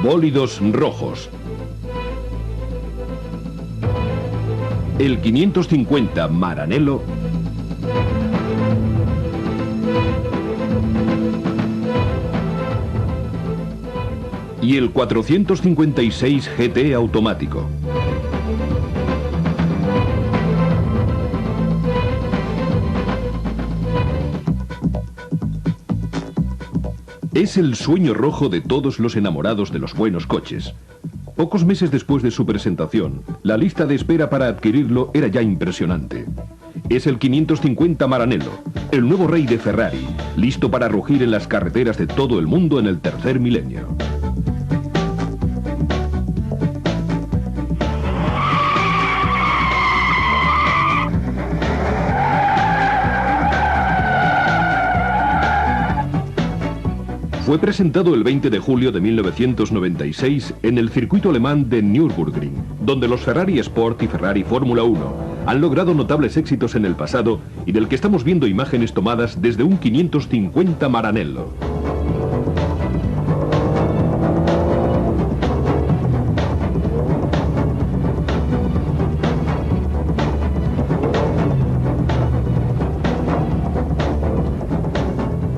Bólidos rojos. El 550 Maranello y el 456 GT automático. Es el sueño rojo de todos los enamorados de los buenos coches. Pocos meses después de su presentación, la lista de espera para adquirirlo era ya impresionante. Es el 550 Maranello, el nuevo rey de Ferrari, listo para rugir en las carreteras de todo el mundo en el tercer milenio. Fue presentado el 20 de julio de 1996 en el circuito alemán de Nürburgring, donde los Ferrari Sport y Ferrari Fórmula 1 han logrado notables éxitos en el pasado y del que estamos viendo imágenes tomadas desde un 550 Maranello.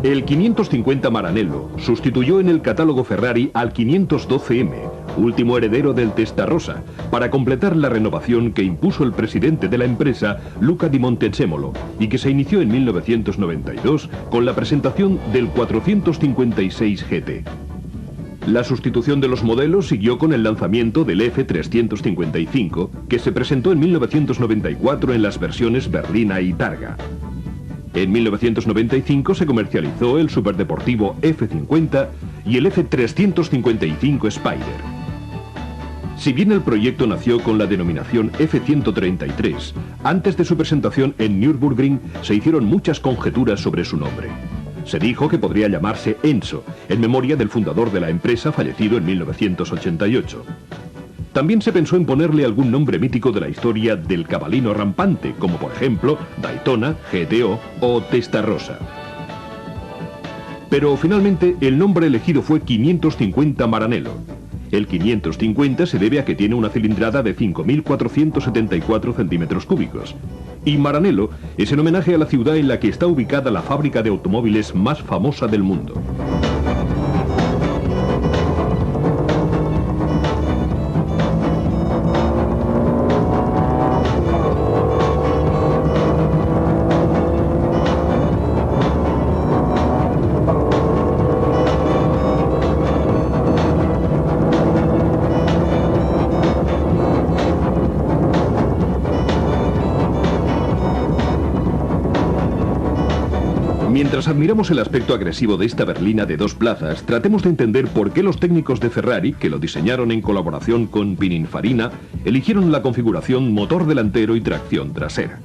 El 550 Maranello sustituyó en el catálogo Ferrari al 512M, último heredero del Testarossa, para completar la renovación que impuso el presidente de la empresa, Luca di Montezemolo, y que se inició en 1992 con la presentación del 456 GT. La sustitución de los modelos siguió con el lanzamiento del F355, que se presentó en 1994 en las versiones berlina y targa. En 1995 se comercializó el superdeportivo F50 y el F355 Spider. Si bien el proyecto nació con la denominación F133, antes de su presentación en Nürburgring se hicieron muchas conjeturas sobre su nombre. Se dijo que podría llamarse Enzo, en memoria del fundador de la empresa fallecido en 1988. También se pensó en ponerle algún nombre mítico de la historia del cabalino rampante, como por ejemplo Daytona, GTO o Testarossa. Pero finalmente el nombre elegido fue 550 Maranello. El 550 se debe a que tiene una cilindrada de 5.474 centímetros cúbicos. Y Maranello es en homenaje a la ciudad en la que está ubicada la fábrica de automóviles más famosa del mundo. Mientras admiramos el aspecto agresivo de esta berlina de dos plazas, tratemos de entender por qué los técnicos de Ferrari, que lo diseñaron en colaboración con Pininfarina, eligieron la configuración motor delantero y tracción trasera.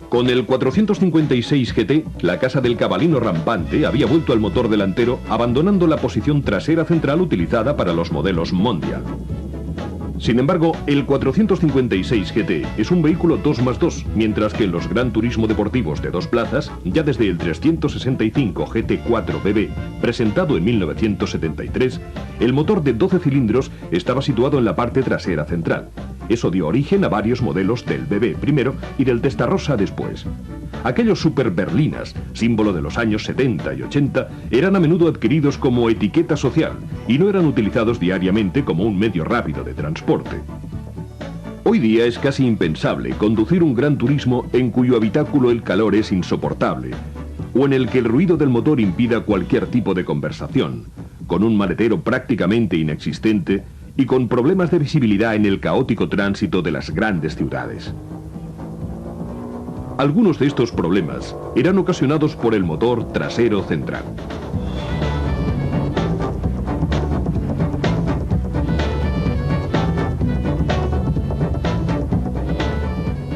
Con el 456 GT, la casa del cabalino rampante había vuelto al motor delantero, abandonando la posición trasera central utilizada para los modelos Mondial. Sin embargo, el 456 GT es un vehículo 2+2, mientras que en los Gran Turismo deportivos de dos plazas, ya desde el 365 GT4 BB, presentado en 1973, el motor de 12 cilindros estaba situado en la parte trasera central. Eso dio origen a varios modelos del BB primero y del Testarossa después. Aquellos super berlinas, símbolo de los años 70 y 80, eran a menudo adquiridos como etiqueta social y no eran utilizados diariamente como un medio rápido de transporte. Hoy día es casi impensable conducir un Gran Turismo en cuyo habitáculo el calor es insoportable, o en el que el ruido del motor impida cualquier tipo de conversación, con un maletero prácticamente inexistente y con problemas de visibilidad en el caótico tránsito de las grandes ciudades. Algunos de estos problemas eran ocasionados por el motor trasero central.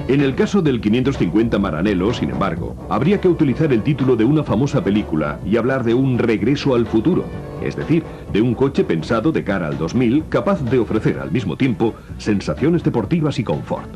En el caso del 550 Maranello, sin embargo, habría que utilizar el título de una famosa película y hablar de un regreso al futuro, es decir, de un coche pensado de cara al 2000, capaz de ofrecer al mismo tiempo sensaciones deportivas y confort.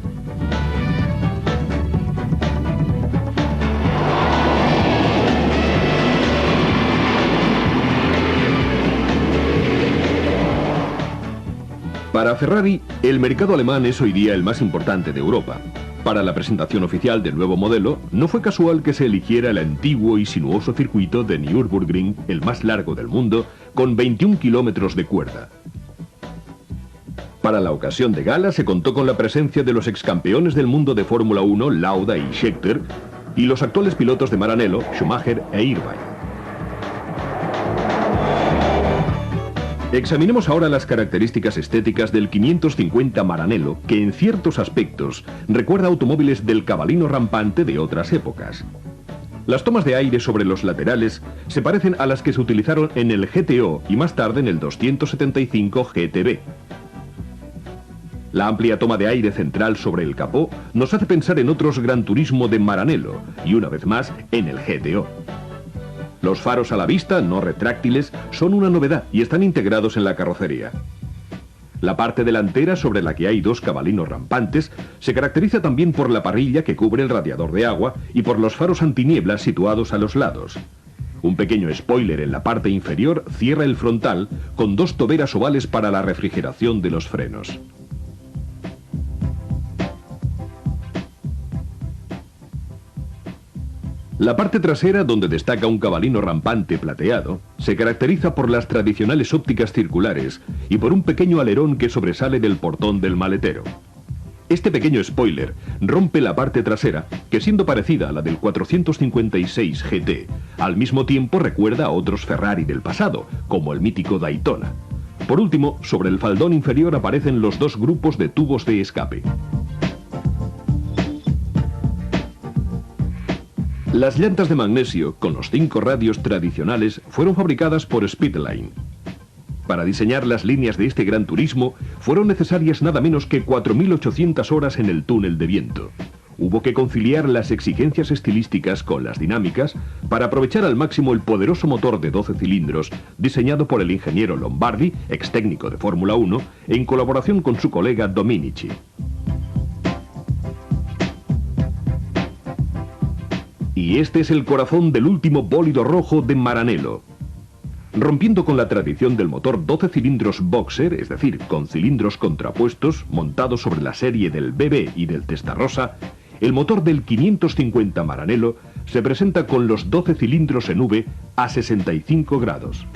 Para Ferrari, el mercado alemán es hoy día el más importante de Europa. Para la presentación oficial del nuevo modelo, no fue casual que se eligiera el antiguo y sinuoso circuito de Nürburgring, el más largo del mundo, con 21 kilómetros de cuerda. Para la ocasión de gala se contó con la presencia de los excampeones del mundo de Fórmula 1, Lauda y Scheckter, y los actuales pilotos de Maranello, Schumacher e Irvine. Examinemos ahora las características estéticas del 550 Maranello, que en ciertos aspectos recuerda automóviles del cabalino rampante de otras épocas. Las tomas de aire sobre los laterales se parecen a las que se utilizaron en el GTO y más tarde en el 275 GTB. La amplia toma de aire central sobre el capó nos hace pensar en otros Gran Turismo de Maranello y una vez más en el GTO. Los faros a la vista, no retráctiles, son una novedad y están integrados en la carrocería. La parte delantera, sobre la que hay dos cabalinos rampantes, se caracteriza también por la parrilla que cubre el radiador de agua y por los faros antinieblas situados a los lados. Un pequeño spoiler en la parte inferior cierra el frontal con dos toberas ovales para la refrigeración de los frenos. La parte trasera, donde destaca un cabalino rampante plateado, se caracteriza por las tradicionales ópticas circulares y por un pequeño alerón que sobresale del portón del maletero. Este pequeño spoiler rompe la parte trasera, que siendo parecida a la del 456 GT, al mismo tiempo recuerda a otros Ferrari del pasado, como el mítico Daytona. Por último, sobre el faldón inferior aparecen los dos grupos de tubos de escape. Las llantas de magnesio, con los 5 radios tradicionales, fueron fabricadas por Speedline. Para diseñar las líneas de este Gran Turismo, fueron necesarias nada menos que 4.800 horas en el túnel de viento. Hubo que conciliar las exigencias estilísticas con las dinámicas para aprovechar al máximo el poderoso motor de 12 cilindros, diseñado por el ingeniero Lombardi, ex técnico de Fórmula 1, en colaboración con su colega Dominici. Y este es el corazón del último bólido rojo de Maranello. Rompiendo con la tradición del motor 12 cilindros boxer, es decir, con cilindros contrapuestos, montados sobre la serie del BB y del Testarossa, el motor del 550 Maranello se presenta con los 12 cilindros en V a 65 grados.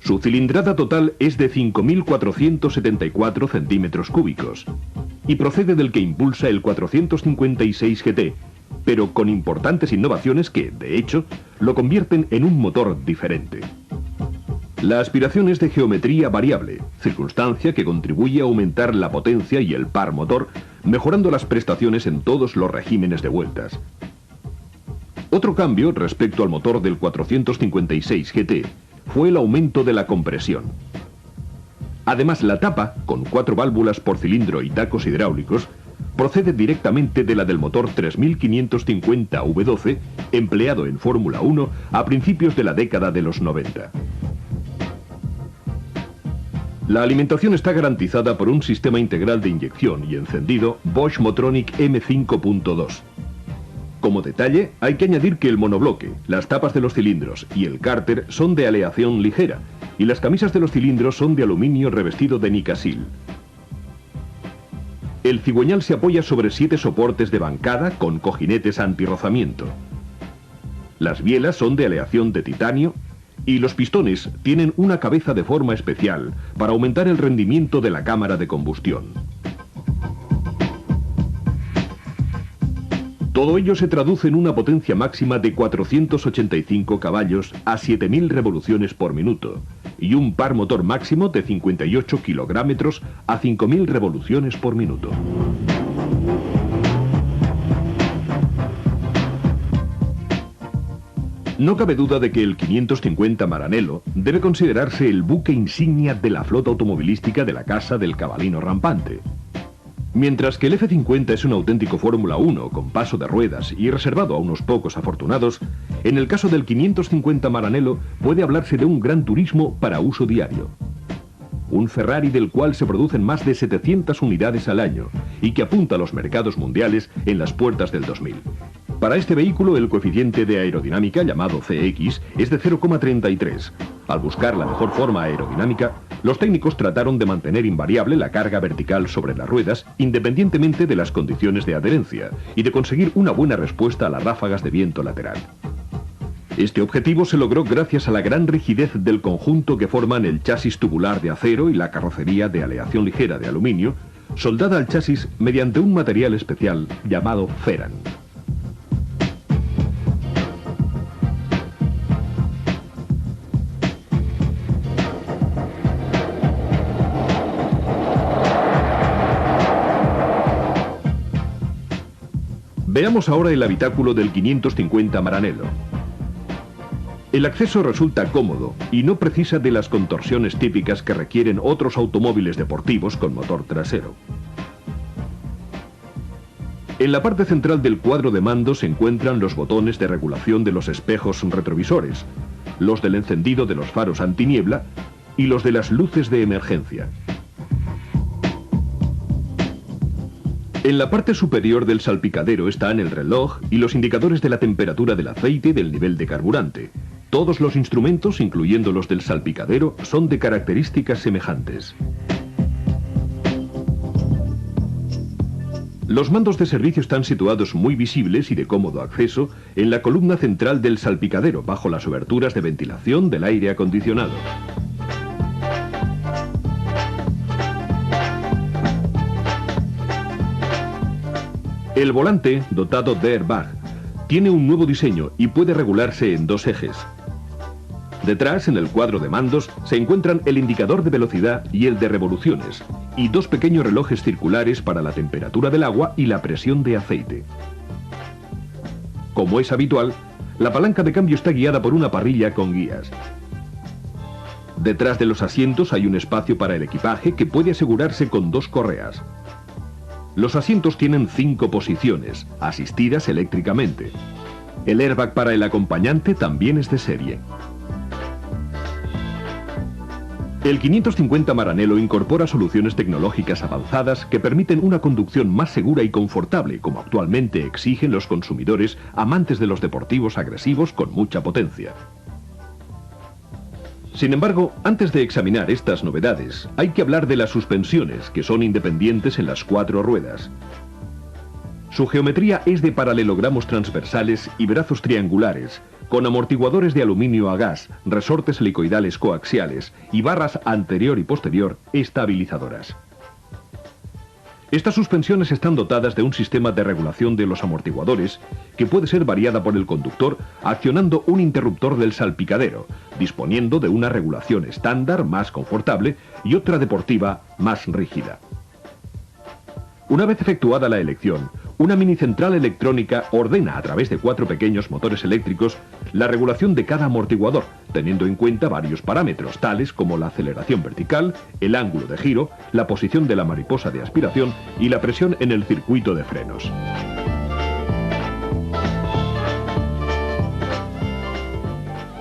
Su cilindrada total es de 5.474 centímetros cúbicos y procede del que impulsa el 456 GT, pero con importantes innovaciones que, de hecho, lo convierten en un motor diferente. La aspiración es de geometría variable, circunstancia que contribuye a aumentar la potencia y el par motor, mejorando las prestaciones en todos los regímenes de vueltas. Otro cambio respecto al motor del 456 GT fue el aumento de la compresión. Además, la tapa, con 4 válvulas por cilindro y tacos hidráulicos, procede directamente de la del motor 3550 V12, empleado en Fórmula 1 a principios de la década de los 90. La alimentación está garantizada por un sistema integral de inyección y encendido Bosch Motronic M5.2. Como detalle, hay que añadir que el monobloque, las tapas de los cilindros y el cárter son de aleación ligera, y las camisas de los cilindros son de aluminio revestido de Nicasil. El cigüeñal se apoya sobre 7 soportes de bancada con cojinetes antirrozamiento. Las bielas son de aleación de titanio y los pistones tienen una cabeza de forma especial para aumentar el rendimiento de la cámara de combustión. Todo ello se traduce en una potencia máxima de 485 caballos a 7.000 revoluciones por minuto y un par motor máximo de 58 kilogramos a 5.000 revoluciones por minuto. No cabe duda de que el 550 Maranello debe considerarse el buque insignia de la flota automovilística de la casa del cabalino rampante. Mientras que el F50 es un auténtico Fórmula 1 con paso de ruedas y reservado a unos pocos afortunados, en el caso del 550 Maranello puede hablarse de un Gran Turismo para uso diario. Un Ferrari del cual se producen más de 700 unidades al año y que apunta a los mercados mundiales en las puertas del 2000. Para este vehículo el coeficiente de aerodinámica, llamado CX, es de 0,33. Al buscar la mejor forma aerodinámica, los técnicos trataron de mantener invariable la carga vertical sobre las ruedas, independientemente de las condiciones de adherencia, y de conseguir una buena respuesta a las ráfagas de viento lateral. Este objetivo se logró gracias a la gran rigidez del conjunto que forman el chasis tubular de acero y la carrocería de aleación ligera de aluminio, soldada al chasis mediante un material especial llamado Feran. Veamos ahora el habitáculo del 550 Maranello. El acceso resulta cómodo y no precisa de las contorsiones típicas que requieren otros automóviles deportivos con motor trasero. En la parte central del cuadro de mando se encuentran los botones de regulación de los espejos retrovisores, los del encendido de los faros antiniebla y los de las luces de emergencia. En la parte superior del salpicadero están el reloj y los indicadores de la temperatura del aceite y del nivel de carburante. Todos los instrumentos, incluyendo los del salpicadero, son de características semejantes. Los mandos de servicio están situados muy visibles y de cómodo acceso en la columna central del salpicadero, bajo las oberturas de ventilación del aire acondicionado. El volante, dotado de airbag, tiene un nuevo diseño y puede regularse en dos ejes. Detrás, en el cuadro de mandos, se encuentran el indicador de velocidad y el de revoluciones, y dos pequeños relojes circulares para la temperatura del agua y la presión de aceite. Como es habitual, la palanca de cambio está guiada por una parrilla con guías. Detrás de los asientos hay un espacio para el equipaje que puede asegurarse con dos correas. Los asientos tienen 5 posiciones, asistidas eléctricamente. El airbag para el acompañante también es de serie. El 550 Maranello incorpora soluciones tecnológicas avanzadas que permiten una conducción más segura y confortable, como actualmente exigen los consumidores amantes de los deportivos agresivos con mucha potencia. Sin embargo, antes de examinar estas novedades, hay que hablar de las suspensiones, que son independientes en las 4 ruedas. Su geometría es de paralelogramos transversales y brazos triangulares, con amortiguadores de aluminio a gas, resortes helicoidales coaxiales y barras anterior y posterior estabilizadoras. Estas suspensiones están dotadas de un sistema de regulación de los amortiguadores que puede ser variada por el conductor accionando un interruptor del salpicadero, disponiendo de una regulación estándar más confortable y otra deportiva más rígida. Una vez efectuada la elección, una minicentral electrónica ordena a través de 4 pequeños motores eléctricos la regulación de cada amortiguador, teniendo en cuenta varios parámetros, tales como la aceleración vertical, el ángulo de giro, la posición de la mariposa de aspiración y la presión en el circuito de frenos.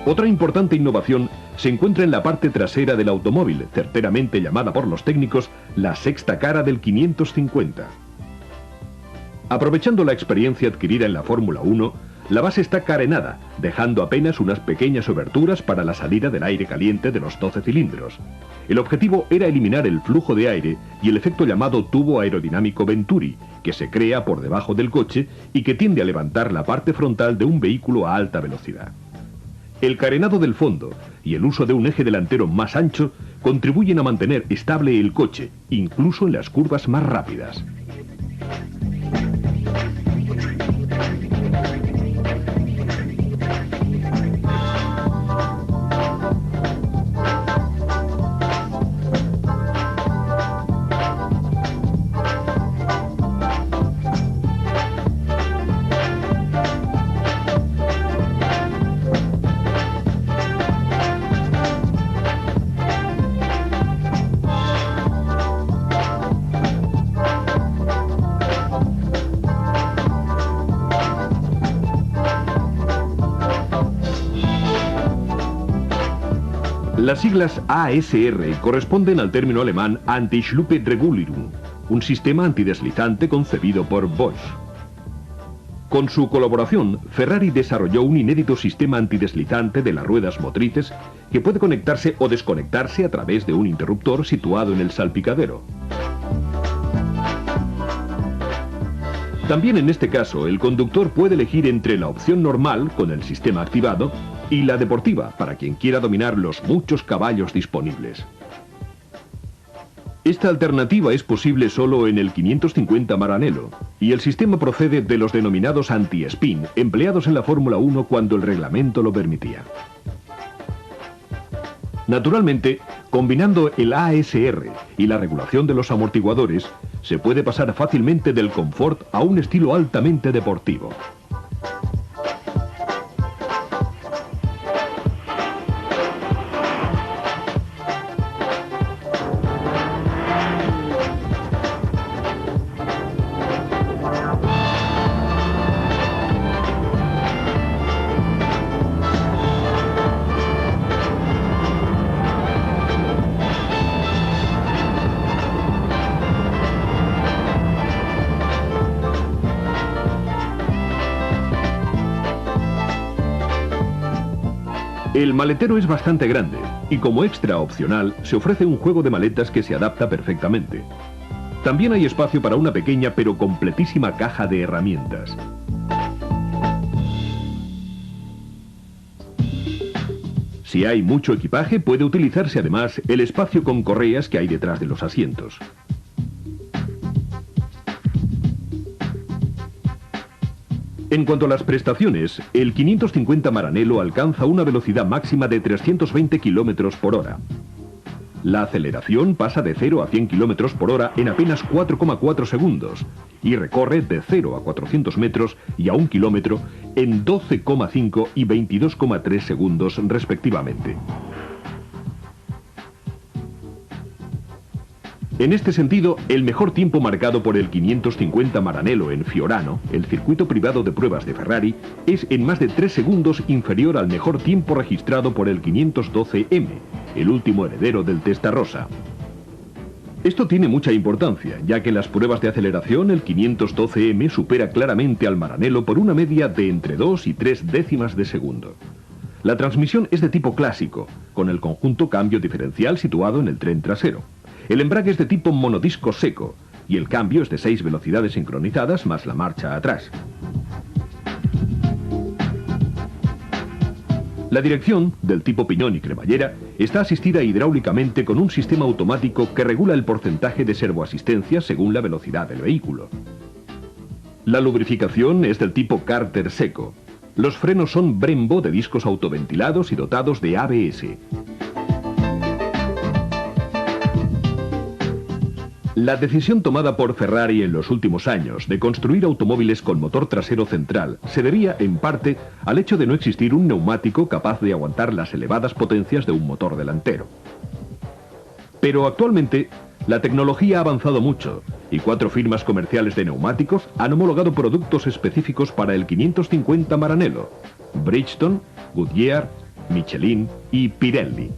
Otra importante innovación se encuentra en la parte trasera del automóvil, certeramente llamada por los técnicos la sexta cara del 550. Aprovechando la experiencia adquirida en la Fórmula 1, la base está carenada, dejando apenas unas pequeñas oberturas para la salida del aire caliente de los 12 cilindros. El objetivo era eliminar el flujo de aire y el efecto llamado tubo aerodinámico Venturi, que se crea por debajo del coche y que tiende a levantar la parte frontal de un vehículo a alta velocidad. El carenado del fondo y el uso de un eje delantero más ancho contribuyen a mantener estable el coche, incluso en las curvas más rápidas. Las siglas ASR corresponden al término alemán Anti-Schluppe-Regulierung, un sistema antideslizante concebido por Bosch. Con su colaboración, Ferrari desarrolló un inédito sistema antideslizante de las ruedas motrices que puede conectarse o desconectarse a través de un interruptor situado en el salpicadero. También en este caso, el conductor puede elegir entre la opción normal, con el sistema activado, y la deportiva, para quien quiera dominar los muchos caballos disponibles. Esta alternativa es posible solo en el 550 Maranello, y el sistema procede de los denominados anti-spin, empleados en la Fórmula 1 cuando el reglamento lo permitía. Naturalmente, combinando el ASR y la regulación de los amortiguadores, se puede pasar fácilmente del confort a un estilo altamente deportivo. El maletero es bastante grande y como extra opcional se ofrece un juego de maletas que se adapta perfectamente. También hay espacio para una pequeña pero completísima caja de herramientas. Si hay mucho equipaje, puede utilizarse además el espacio con correas que hay detrás de los asientos. En cuanto a las prestaciones, el 550 Maranello alcanza una velocidad máxima de 320 km por hora. La aceleración pasa de 0 a 100 km por hora en apenas 4,4 segundos y recorre de 0 a 400 metros y a 1 kilómetro en 12,5 y 22,3 segundos respectivamente. En este sentido, el mejor tiempo marcado por el 550 Maranello en Fiorano, el circuito privado de pruebas de Ferrari, es en más de 3 segundos inferior al mejor tiempo registrado por el 512M, el último heredero del Testarossa. Esto tiene mucha importancia, ya que en las pruebas de aceleración el 512M supera claramente al Maranello por una media de entre 2 y 3 décimas de segundo. La transmisión es de tipo clásico, con el conjunto cambio diferencial situado en el tren trasero. El embrague es de tipo monodisco seco y el cambio es de 6 velocidades sincronizadas más la marcha atrás. La dirección, del tipo piñón y cremallera, está asistida hidráulicamente con un sistema automático que regula el porcentaje de servoasistencia según la velocidad del vehículo. La lubrificación es del tipo cárter seco. Los frenos son Brembo de discos autoventilados y dotados de ABS. La decisión tomada por Ferrari en los últimos años de construir automóviles con motor trasero central se debía, en parte, al hecho de no existir un neumático capaz de aguantar las elevadas potencias de un motor delantero. Pero actualmente, la tecnología ha avanzado mucho y 4 firmas comerciales de neumáticos han homologado productos específicos para el 550 Maranello: Bridgestone, Goodyear, Michelin y Pirelli.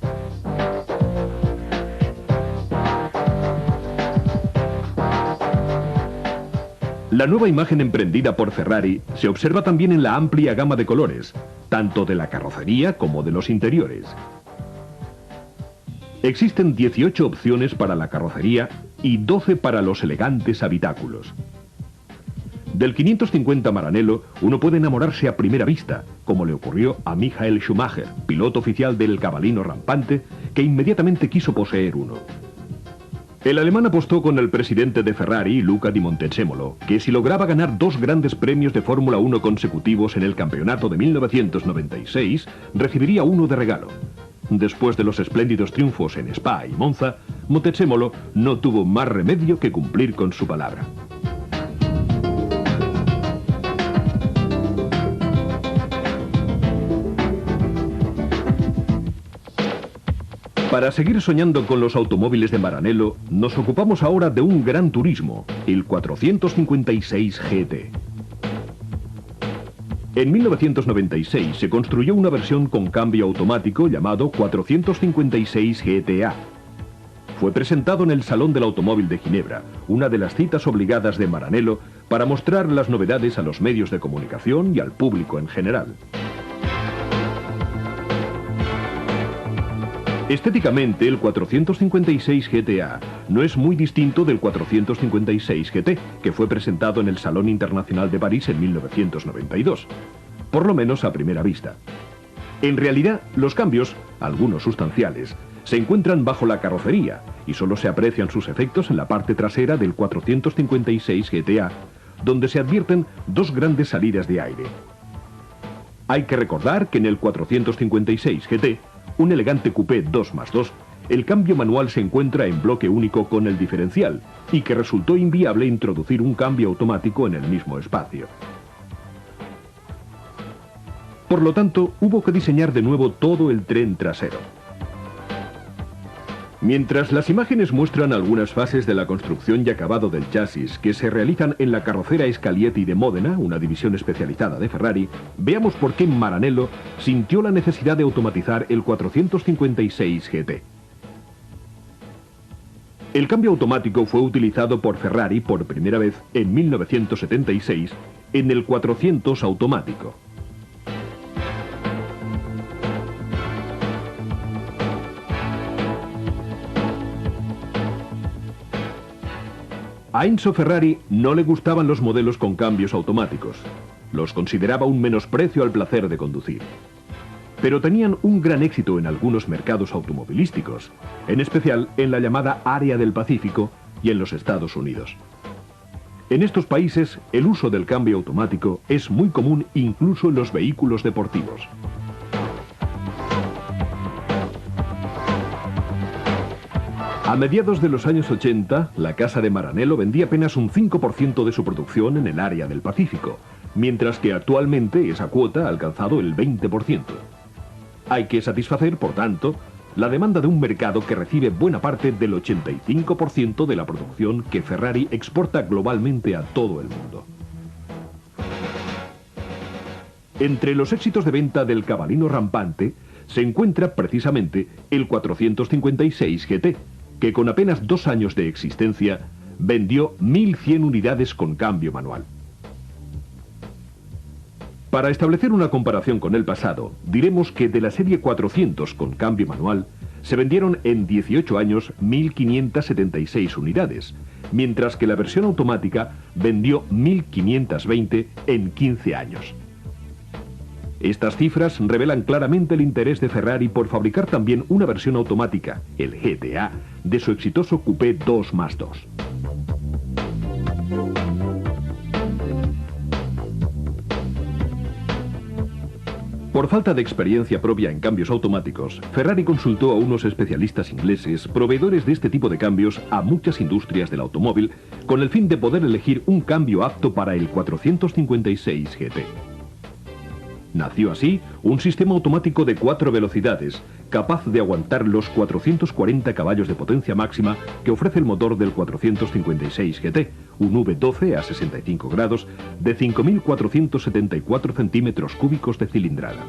La nueva imagen emprendida por Ferrari se observa también en la amplia gama de colores, tanto de la carrocería como de los interiores. Existen 18 opciones para la carrocería y 12 para los elegantes habitáculos. Del 550 Maranello uno puede enamorarse a primera vista, como le ocurrió a Michael Schumacher, piloto oficial del cabalino rampante, que inmediatamente quiso poseer uno. El alemán apostó con el presidente de Ferrari, Luca di Montezemolo, que si lograba ganar 2 grandes premios de Fórmula 1 consecutivos en el campeonato de 1996, recibiría uno de regalo. Después de los espléndidos triunfos en Spa y Monza, Montezemolo no tuvo más remedio que cumplir con su palabra. Para seguir soñando con los automóviles de Maranello, nos ocupamos ahora de un gran turismo, el 456 GT. En 1996 se construyó una versión con cambio automático llamado 456 GTA. Fue presentado en el Salón del Automóvil de Ginebra, una de las citas obligadas de Maranello, para mostrar las novedades a los medios de comunicación y al público en general. Estéticamente, el 456 GT-A no es muy distinto del 456 GT, que fue presentado en el Salón Internacional de París en 1992, por lo menos a primera vista. En realidad, los cambios, algunos sustanciales, se encuentran bajo la carrocería y solo se aprecian sus efectos en la parte trasera del 456 GT-A, donde se advierten dos grandes salidas de aire. Hay que recordar que en el 456 GT, un elegante coupé 2+2, el cambio manual se encuentra en bloque único con el diferencial y que resultó inviable introducir un cambio automático en el mismo espacio. Por lo tanto, hubo que diseñar de nuevo todo el tren trasero. Mientras las imágenes muestran algunas fases de la construcción y acabado del chasis que se realizan en la carrocera Scaglietti de Módena, una división especializada de Ferrari, veamos por qué Maranello sintió la necesidad de automatizar el 456 GT. El cambio automático fue utilizado por Ferrari por primera vez en 1976 en el 400 automático. A Enzo Ferrari no le gustaban los modelos con cambios automáticos. Los consideraba un menosprecio al placer de conducir. Pero tenían un gran éxito en algunos mercados automovilísticos, en especial en la llamada Área del Pacífico y en los Estados Unidos. En estos países, el uso del cambio automático es muy común incluso en los vehículos deportivos. A mediados de los años 80, la casa de Maranello vendía apenas un 5% de su producción en el área del Pacífico, mientras que actualmente esa cuota ha alcanzado el 20%. Hay que satisfacer, por tanto, la demanda de un mercado que recibe buena parte del 85% de la producción que Ferrari exporta globalmente a todo el mundo. Entre los éxitos de venta del cabalino rampante se encuentra precisamente el 456 GT, que con apenas 2 años de existencia vendió 1.100 unidades con cambio manual. Para establecer una comparación con el pasado, diremos que de la serie 400 con cambio manual se vendieron en 18 años 1.576 unidades, mientras que la versión automática vendió 1.520 en 15 años. Estas cifras revelan claramente el interés de Ferrari por fabricar también una versión automática, el GT-A, de su exitoso coupé 2+2. Por falta de experiencia propia en cambios automáticos, Ferrari consultó a unos especialistas ingleses, proveedores de este tipo de cambios a muchas industrias del automóvil, con el fin de poder elegir un cambio apto para el 456 GT. Nació así un sistema automático de 4 velocidades, capaz de aguantar los 440 caballos de potencia máxima que ofrece el motor del 456 GT, un V12 a 65 grados de 5.474 centímetros cúbicos de cilindrada.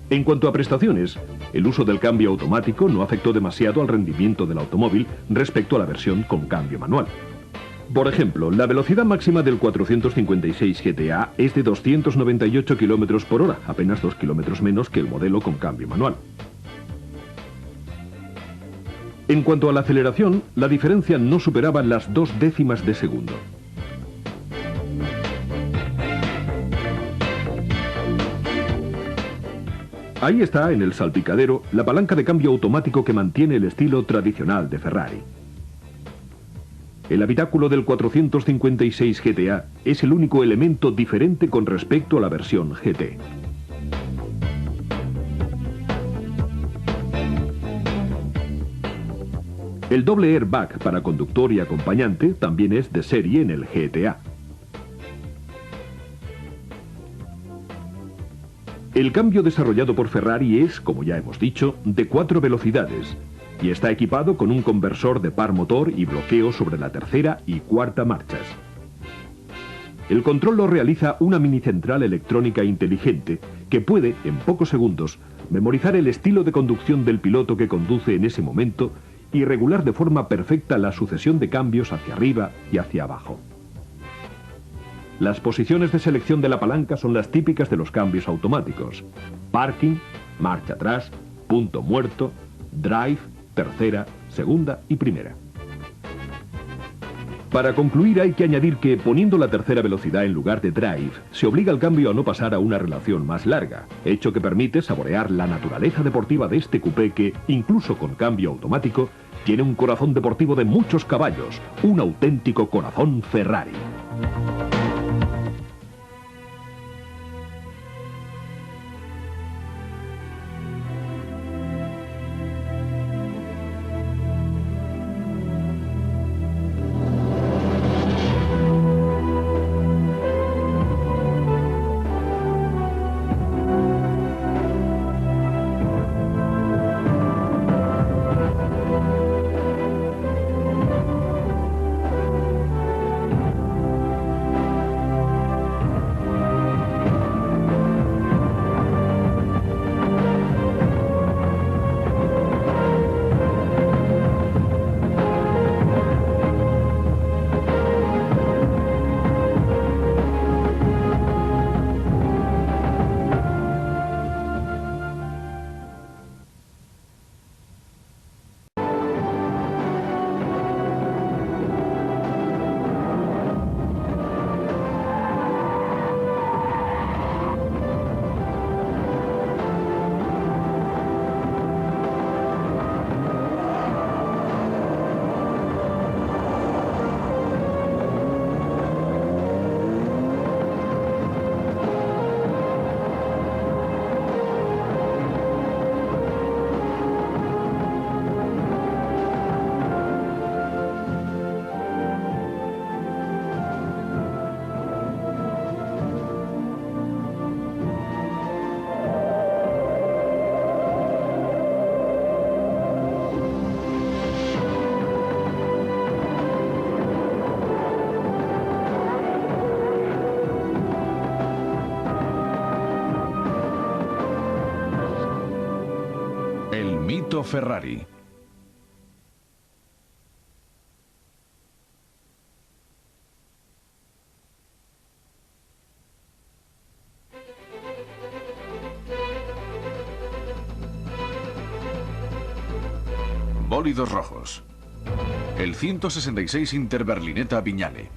En cuanto a prestaciones, el uso del cambio automático no afectó demasiado al rendimiento del automóvil respecto a la versión con cambio manual. Por ejemplo, la velocidad máxima del 456 GT-A es de 298 km por hora, apenas 2 km menos que el modelo con cambio manual. En cuanto a la aceleración, la diferencia no superaba las 2 décimas de segundo. Ahí está, en el salpicadero, la palanca de cambio automático que mantiene el estilo tradicional de Ferrari. El habitáculo del 456 GT-A es el único elemento diferente con respecto a la versión GT. El doble airbag para conductor y acompañante también es de serie en el GT-A. El cambio desarrollado por Ferrari es, como ya hemos dicho, de 4 velocidades y está equipado con un conversor de par motor y bloqueo sobre la tercera y cuarta marchas. El control lo realiza una mini central electrónica inteligente que puede, en pocos segundos, memorizar el estilo de conducción del piloto que conduce en ese momento y regular de forma perfecta la sucesión de cambios hacia arriba y hacia abajo. Las posiciones de selección de la palanca son las típicas de los cambios automáticos. Parking, marcha atrás, punto muerto, drive, tercera, segunda y primera. Para concluir hay que añadir que, poniendo la tercera velocidad en lugar de drive, se obliga al cambio a no pasar a una relación más larga, hecho que permite saborear la naturaleza deportiva de este coupé que, incluso con cambio automático, tiene un corazón deportivo de muchos caballos, un auténtico corazón Ferrari. El mito Ferrari. Bólidos rojos. El 166 Interberlinetta Vignale.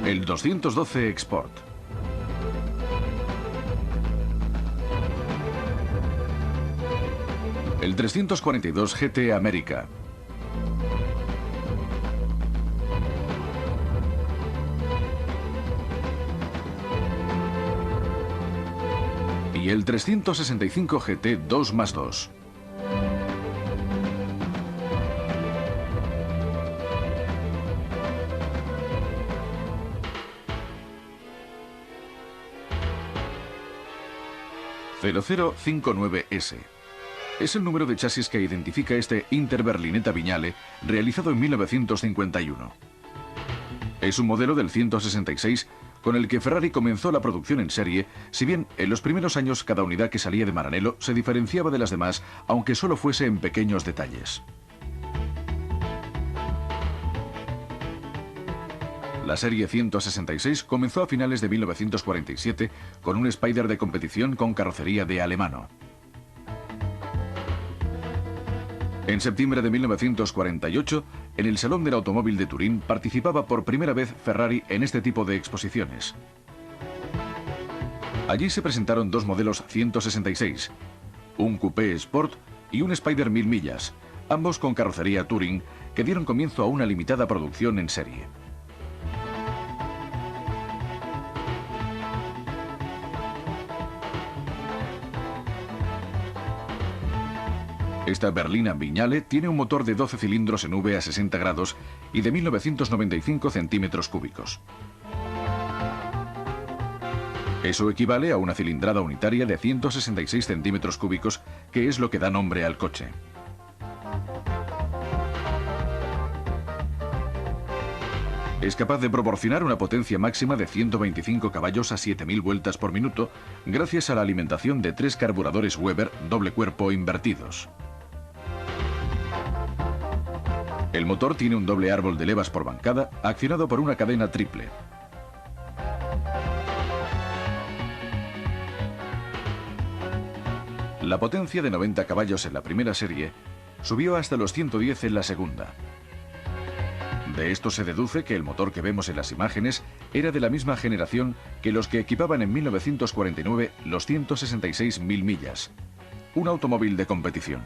El 212 Export. El 342 GT América. Y el 365 GT 2+2. ...0059S. Es el número de chasis que identifica este Interberlinetta Vignale, realizado en 1951. Es un modelo del 166 con el que Ferrari comenzó la producción en serie, si bien en los primeros años cada unidad que salía de Maranello se diferenciaba de las demás, aunque solo fuese en pequeños detalles. La serie 166 comenzó a finales de 1947 con un Spider de competición con carrocería de alemano. En septiembre de 1948, en el Salón del Automóvil de Turín, participaba por primera vez Ferrari en este tipo de exposiciones. Allí se presentaron dos modelos 166, un Coupé Sport y un Spider 1000 millas, ambos con carrocería Touring, que dieron comienzo a una limitada producción en serie. Esta berlina Vignale tiene un motor de 12 cilindros en V a 60 grados y de 1995 centímetros cúbicos. Eso equivale a una cilindrada unitaria de 166 centímetros cúbicos, que es lo que da nombre al coche. Es capaz de proporcionar una potencia máxima de 125 caballos a 7.000 vueltas por minuto, gracias a la alimentación de 3 carburadores Weber doble cuerpo invertidos. El motor tiene un doble árbol de levas por bancada, accionado por una cadena triple. La potencia de 90 caballos en la primera serie subió hasta los 110 en la segunda. De esto se deduce que el motor que vemos en las imágenes era de la misma generación que los que equipaban en 1949 los 166.000 millas, un automóvil de competición.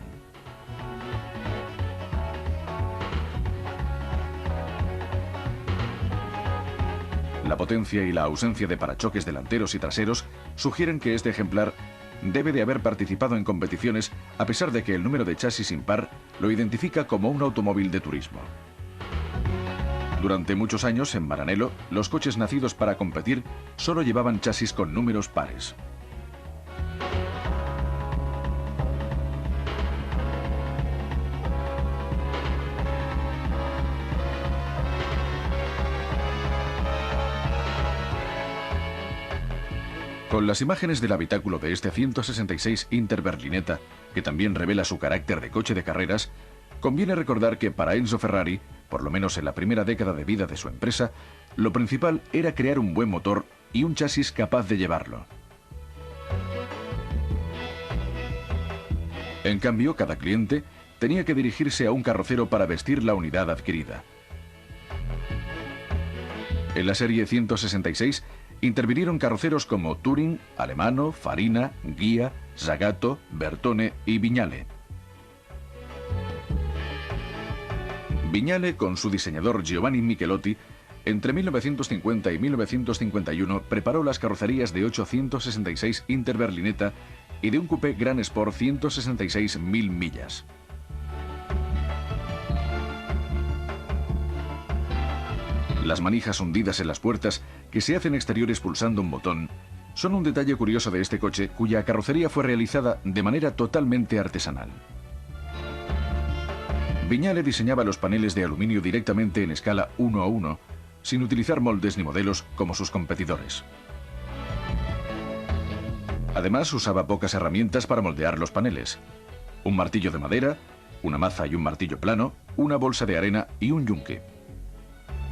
La potencia y la ausencia de parachoques delanteros y traseros sugieren que este ejemplar debe de haber participado en competiciones, a pesar de que el número de chasis impar lo identifica como un automóvil de turismo. Durante muchos años en Maranello, los coches nacidos para competir solo llevaban chasis con números pares. Con las imágenes del habitáculo de este 166 Inter Berlinetta, que también revela su carácter de coche de carreras, conviene recordar que para Enzo Ferrari, por lo menos en la primera década de vida de su empresa, lo principal era crear un buen motor y un chasis capaz de llevarlo. En cambio, cada cliente tenía que dirigirse a un carrocero para vestir la unidad adquirida. En la serie 166 intervinieron carroceros como Touring, Alemano, Farina, Ghia, Zagato, Bertone y Vignale. Vignale, con su diseñador Giovanni Michelotti, entre 1950 y 1951 preparó las carrocerías de 866 Inter Berlinetta y de un coupé Gran Sport 166.000 millas. Las manijas hundidas en las puertas, que se hacen exteriores pulsando un botón, son un detalle curioso de este coche, cuya carrocería fue realizada de manera totalmente artesanal. Vignale diseñaba los paneles de aluminio directamente en escala 1:1, sin utilizar moldes ni modelos como sus competidores. Además, usaba pocas herramientas para moldear los paneles: un martillo de madera, una maza y un martillo plano, una bolsa de arena y un yunque.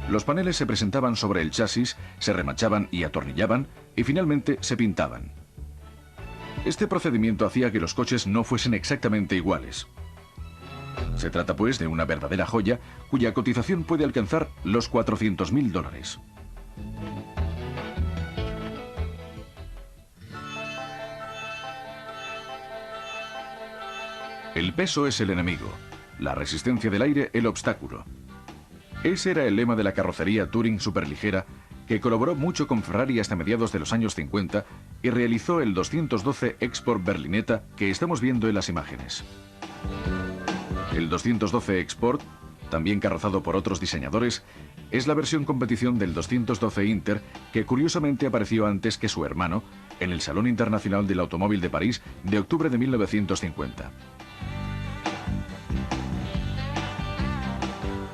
Los paneles se presentaban sobre el chasis, se remachaban y atornillaban, y finalmente se pintaban. Este procedimiento hacía que los coches no fuesen exactamente iguales. Se trata pues de una verdadera joya cuya cotización puede alcanzar los $400.000. El peso es el enemigo, la resistencia del aire el obstáculo. Ese era el lema de la carrocería Touring superligera, que colaboró mucho con Ferrari hasta mediados de los años 50 y realizó el 212 Export Berlinetta que estamos viendo en las imágenes. El 212 Export, también carrozado por otros diseñadores, es la versión competición del 212 Inter, que curiosamente apareció antes que su hermano en el Salón Internacional del Automóvil de París de octubre de 1950.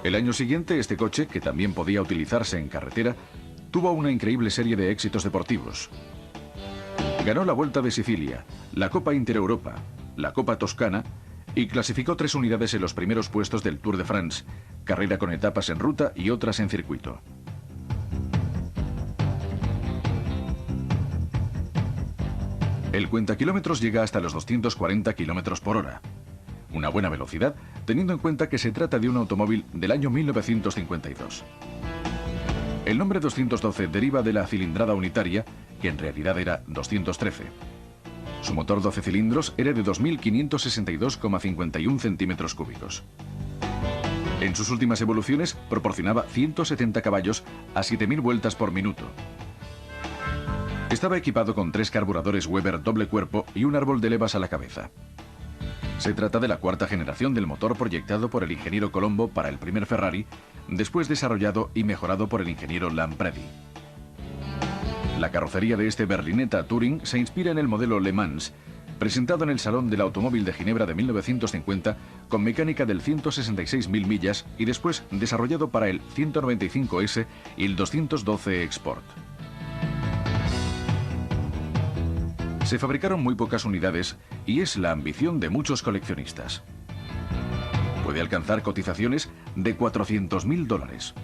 El año siguiente, este coche, que también podía utilizarse en carretera, tuvo una increíble serie de éxitos deportivos. Ganó la Vuelta de Sicilia, la Copa Intereuropa, la Copa Toscana y clasificó 3 unidades en los primeros puestos del Tour de France, carrera con etapas en ruta y otras en circuito. El cuentakilómetros llega hasta los 240 km por hora. Una buena velocidad, teniendo en cuenta que se trata de un automóvil del año 1952. El nombre 212 deriva de la cilindrada unitaria, que en realidad era 213. Su motor 12 cilindros era de 2.562,51 centímetros cúbicos. En sus últimas evoluciones proporcionaba 170 caballos a 7.000 vueltas por minuto. Estaba equipado con 3 carburadores Weber doble cuerpo y un árbol de levas a la cabeza. Se trata de la 4ª generación del motor proyectado por el ingeniero Colombo para el primer Ferrari, después desarrollado y mejorado por el ingeniero Lampredi. La carrocería de este Berlinetta Touring se inspira en el modelo Le Mans, presentado en el Salón del Automóvil de Ginebra de 1950, con mecánica del 166.000 millas y después desarrollado para el 195S y el 212 Export. Se fabricaron muy pocas unidades y es la ambición de muchos coleccionistas. Puede puede alcanzar cotizaciones de $400.000.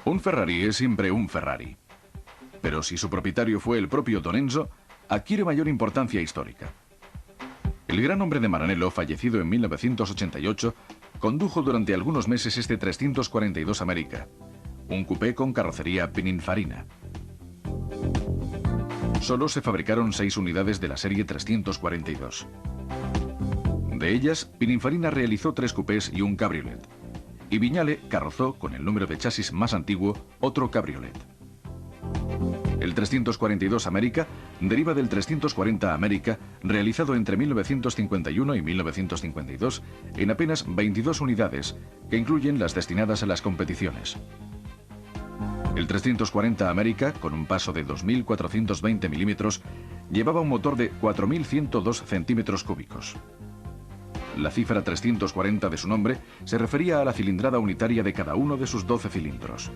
Un Ferrari es siempre un Ferrari. Pero si su propietario fue el propio Don Enzo, adquiere mayor importancia histórica. El gran hombre de Maranello, fallecido en 1988, condujo durante algunos meses este 342 América, un coupé con carrocería Pininfarina. Solo se fabricaron 6 unidades de la serie 342. De ellas, Pininfarina realizó 3 coupés y un cabriolet, y Viñale carrozó, con el número de chasis más antiguo, otro cabriolet. El 342 América deriva del 340 América, realizado entre 1951 y 1952 en apenas 22 unidades, que incluyen las destinadas a las competiciones. El 340 América, con un paso de 2.420 milímetros, llevaba un motor de 4.102 centímetros cúbicos. La cifra 340 de su nombre se refería a la cilindrada unitaria de cada uno de sus 12 cilindros.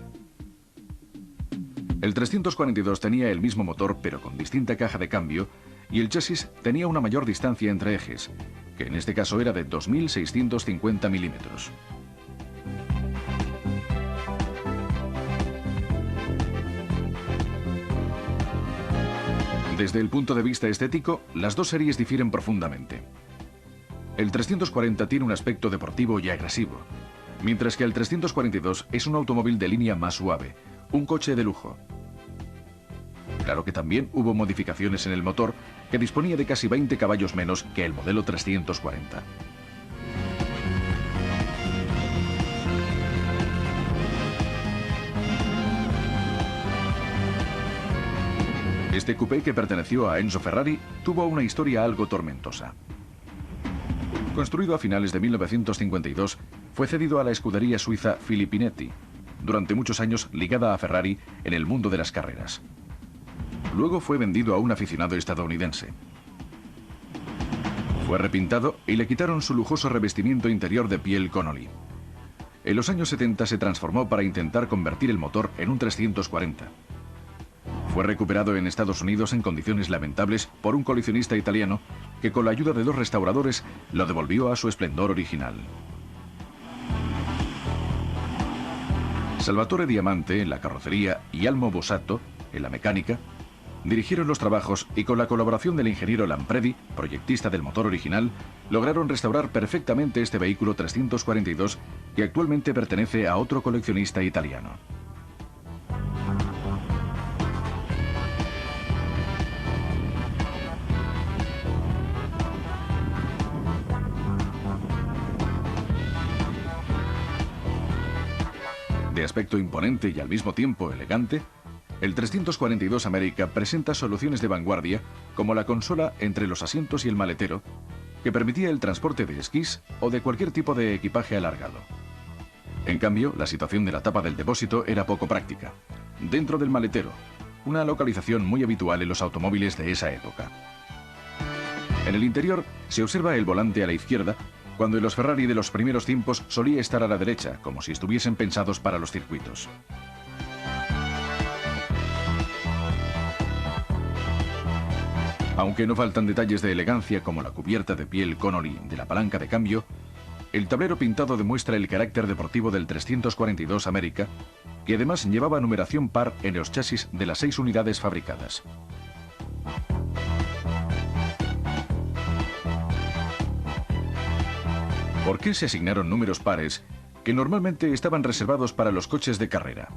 El 342 tenía el mismo motor pero con distinta caja de cambio, y el chasis tenía una mayor distancia entre ejes, que en este caso era de 2.650 milímetros. Desde el punto de vista estético, las dos series difieren profundamente. El 340 tiene un aspecto deportivo y agresivo, mientras que el 342 es un automóvil de línea más suave, un coche de lujo. Claro que también hubo modificaciones en el motor, que disponía de casi 20 caballos menos que el modelo 340. Este coupé, que perteneció a Enzo Ferrari, tuvo una historia algo tormentosa. Construido a finales de 1952, fue cedido a la escudería suiza Filippinetti, durante muchos años ligada a Ferrari en el mundo de las carreras. Luego fue vendido a un aficionado estadounidense. Fue repintado y le quitaron su lujoso revestimiento interior de piel Connolly. En los años 70 se transformó para intentar convertir el motor en un 340. Fue recuperado en Estados Unidos en condiciones lamentables por un coleccionista italiano que, con la ayuda de 2 restauradores, lo devolvió a su esplendor original. Salvatore Diamante en la carrocería y Almo Bosato en la mecánica dirigieron los trabajos, y con la colaboración del ingeniero Lampredi, proyectista del motor original, lograron restaurar perfectamente este vehículo 342 que actualmente pertenece a otro coleccionista italiano. De aspecto imponente y al mismo tiempo elegante, el 342 América presenta soluciones de vanguardia, como la consola entre los asientos y el maletero, que permitía el transporte de esquís o de cualquier tipo de equipaje alargado. En cambio, la situación de la tapa del depósito era poco práctica, dentro del maletero, una localización muy habitual en los automóviles de esa época. En el interior se observa el volante a la izquierda, cuando en los Ferrari de los primeros tiempos solía estar a la derecha, como si estuviesen pensados para los circuitos. Aunque no faltan detalles de elegancia como la cubierta de piel Connolly de la palanca de cambio, el tablero pintado demuestra el carácter deportivo del 342 América, que además llevaba numeración par en los chasis de las 6 unidades fabricadas. ¿Por qué se asignaron números pares que normalmente estaban reservados para los coches de carrera?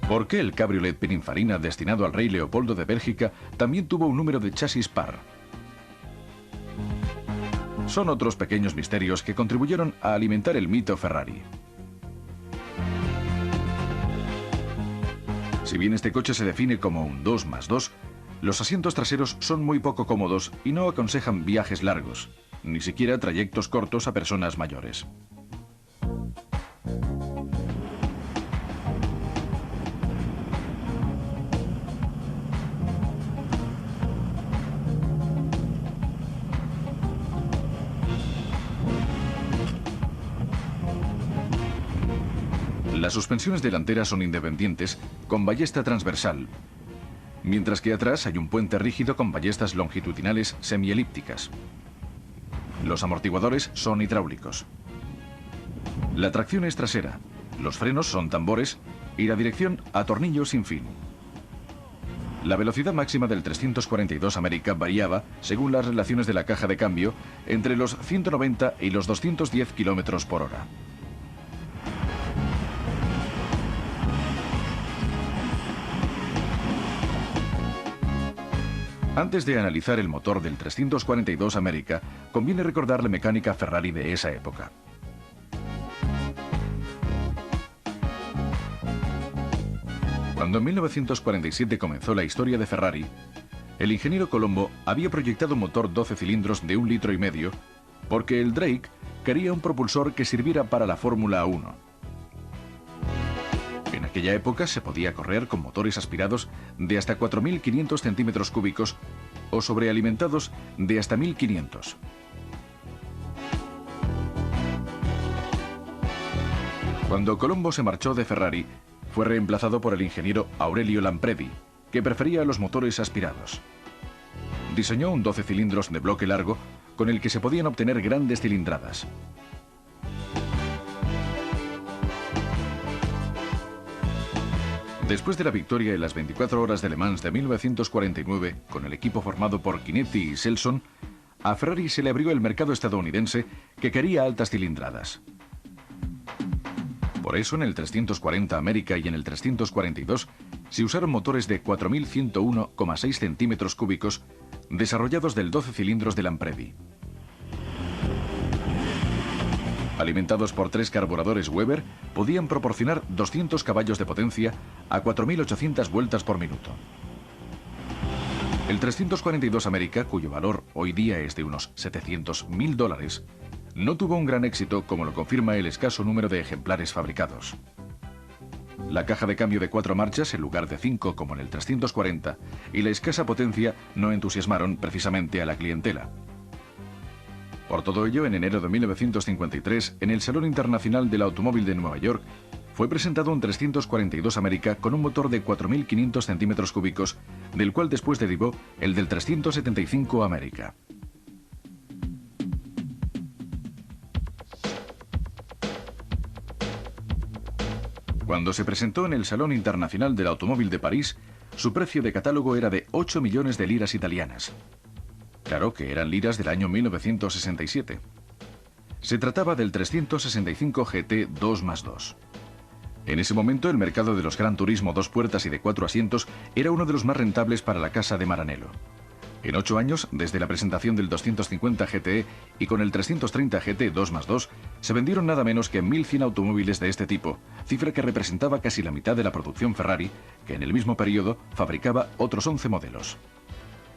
¿Por qué el cabriolet Pininfarina destinado al rey Leopoldo de Bélgica también tuvo un número de chasis par? Son otros pequeños misterios que contribuyeron a alimentar el mito Ferrari. Si bien este coche se define como un 2+2, los asientos traseros son muy poco cómodos y no aconsejan viajes largos, ni siquiera trayectos cortos a personas mayores. Las suspensiones delanteras son independientes, con ballesta transversal, mientras que atrás hay un puente rígido con ballestas longitudinales semielípticas. Los amortiguadores son hidráulicos. La tracción es trasera, los frenos son tambores y la dirección a tornillo sin fin. La velocidad máxima del 342 América variaba, según las relaciones de la caja de cambio, entre los 190 y los 210 km por hora. Antes de analizar el motor del 342 América, conviene recordar la mecánica Ferrari de esa época. Cuando en 1947 comenzó la historia de Ferrari, el ingeniero Colombo había proyectado un motor 12 cilindros de 1,5 litros porque el Drake quería un propulsor que sirviera para la Fórmula 1. En aquella época se podía correr con motores aspirados de hasta 4.500 centímetros cúbicos o sobrealimentados de hasta 1.500. Cuando Colombo se marchó de Ferrari, fue reemplazado por el ingeniero Aurelio Lampredi, que prefería los motores aspirados. Diseñó un 12 cilindros de bloque largo con el que se podían obtener grandes cilindradas. Después de la victoria en las 24 horas de Le Mans de 1949, con el equipo formado por Chinetti y Selson, a Ferrari se le abrió el mercado estadounidense que quería altas cilindradas. Por eso en el 340 América y en el 342 se usaron motores de 4.101,6 centímetros cúbicos desarrollados del 12 cilindros de Lampredi. Alimentados por 3 carburadores Weber, podían proporcionar 200 caballos de potencia a 4.800 vueltas por minuto. El 342 América, cuyo valor hoy día es de unos $700.000, no tuvo un gran éxito, como lo confirma el escaso número de ejemplares fabricados. La caja de cambio de 4 marchas en lugar de 5 como en el 340 y la escasa potencia no entusiasmaron precisamente a la clientela. Por todo ello, en enero de 1953, en el Salón Internacional del Automóvil de Nueva York, fue presentado un 342 América con un motor de 4.500 centímetros cúbicos, del cual después derivó el del 375 América. Cuando se presentó en el Salón Internacional del Automóvil de París, su precio de catálogo era de 8 millones de liras italianas. Claro que eran liras del año 1967. Se trataba del 365 GT 2+2. En ese momento el mercado de los Gran Turismo 2 puertas y de 4 asientos era uno de los más rentables para la casa de Maranello. En 8 años, desde la presentación del 250 GTE y con el 330 GT 2+2, se vendieron nada menos que 1.100 automóviles de este tipo, cifra que representaba casi la mitad de la producción Ferrari, que en el mismo periodo fabricaba otros 11 modelos.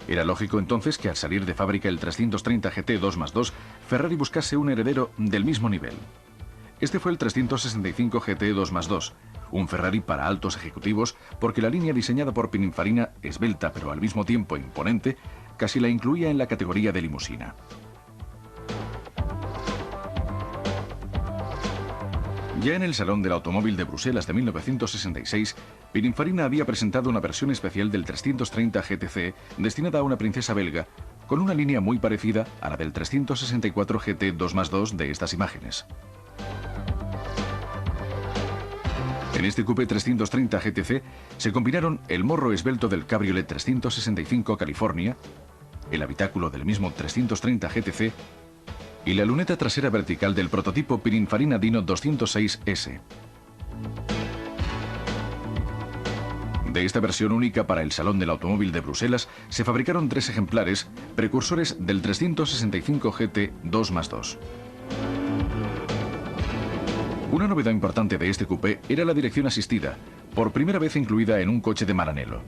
Era lógico entonces que al salir de fábrica el 330 GT 2+2, Ferrari buscase un heredero del mismo nivel. Este fue el 365 GT 2+2, un Ferrari para altos ejecutivos porque la línea diseñada por Pininfarina, esbelta pero al mismo tiempo imponente, casi la incluía en la categoría de limusina. Ya en el Salón del Automóvil de Bruselas de 1966, Pininfarina había presentado una versión especial del 330 GTC destinada a una princesa belga, con una línea muy parecida a la del 364 GT 2+2 de estas imágenes. En este coupé 330 GTC se combinaron el morro esbelto del Cabriolet 365 California, el habitáculo del mismo 330 GTC y la luneta trasera vertical del prototipo Pininfarina Dino 206S. De esta versión única para el Salón del Automóvil de Bruselas se fabricaron 3 ejemplares, precursores del 365 GT 2+2. Una novedad importante de este coupé era la dirección asistida, por primera vez incluida en un coche de Maranello.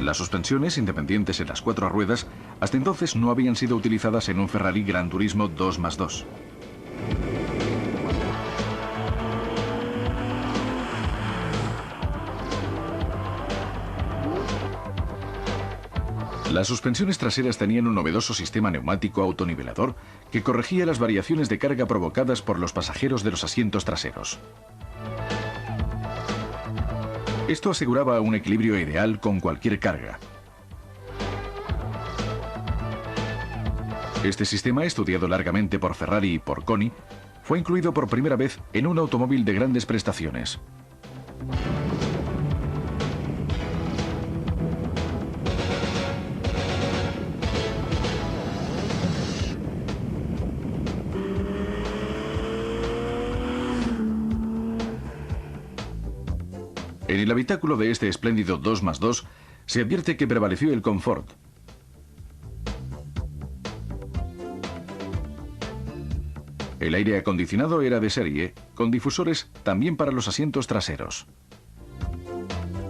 Las suspensiones independientes en las 4 ruedas hasta entonces no habían sido utilizadas en un Ferrari Gran Turismo 2+2. Las suspensiones traseras tenían un novedoso sistema neumático autonivelador que corregía las variaciones de carga provocadas por los pasajeros de los asientos traseros. Esto aseguraba un equilibrio ideal con cualquier carga. Este sistema, estudiado largamente por Ferrari y por CONI, fue incluido por primera vez en un automóvil de grandes prestaciones. En el habitáculo de este espléndido 2+2 se advierte que prevaleció el confort. El aire acondicionado era de serie, con difusores también para los asientos traseros.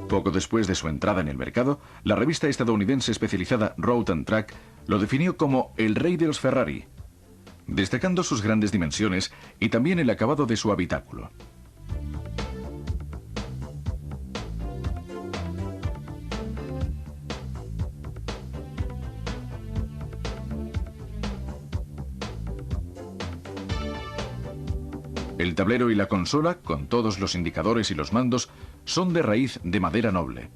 Poco después de su entrada en el mercado, la revista estadounidense especializada Road and Track lo definió como el rey de los Ferrari, destacando sus grandes dimensiones y también el acabado de su habitáculo. El tablero y la consola, con todos los indicadores y los mandos, son de raíz de madera noble.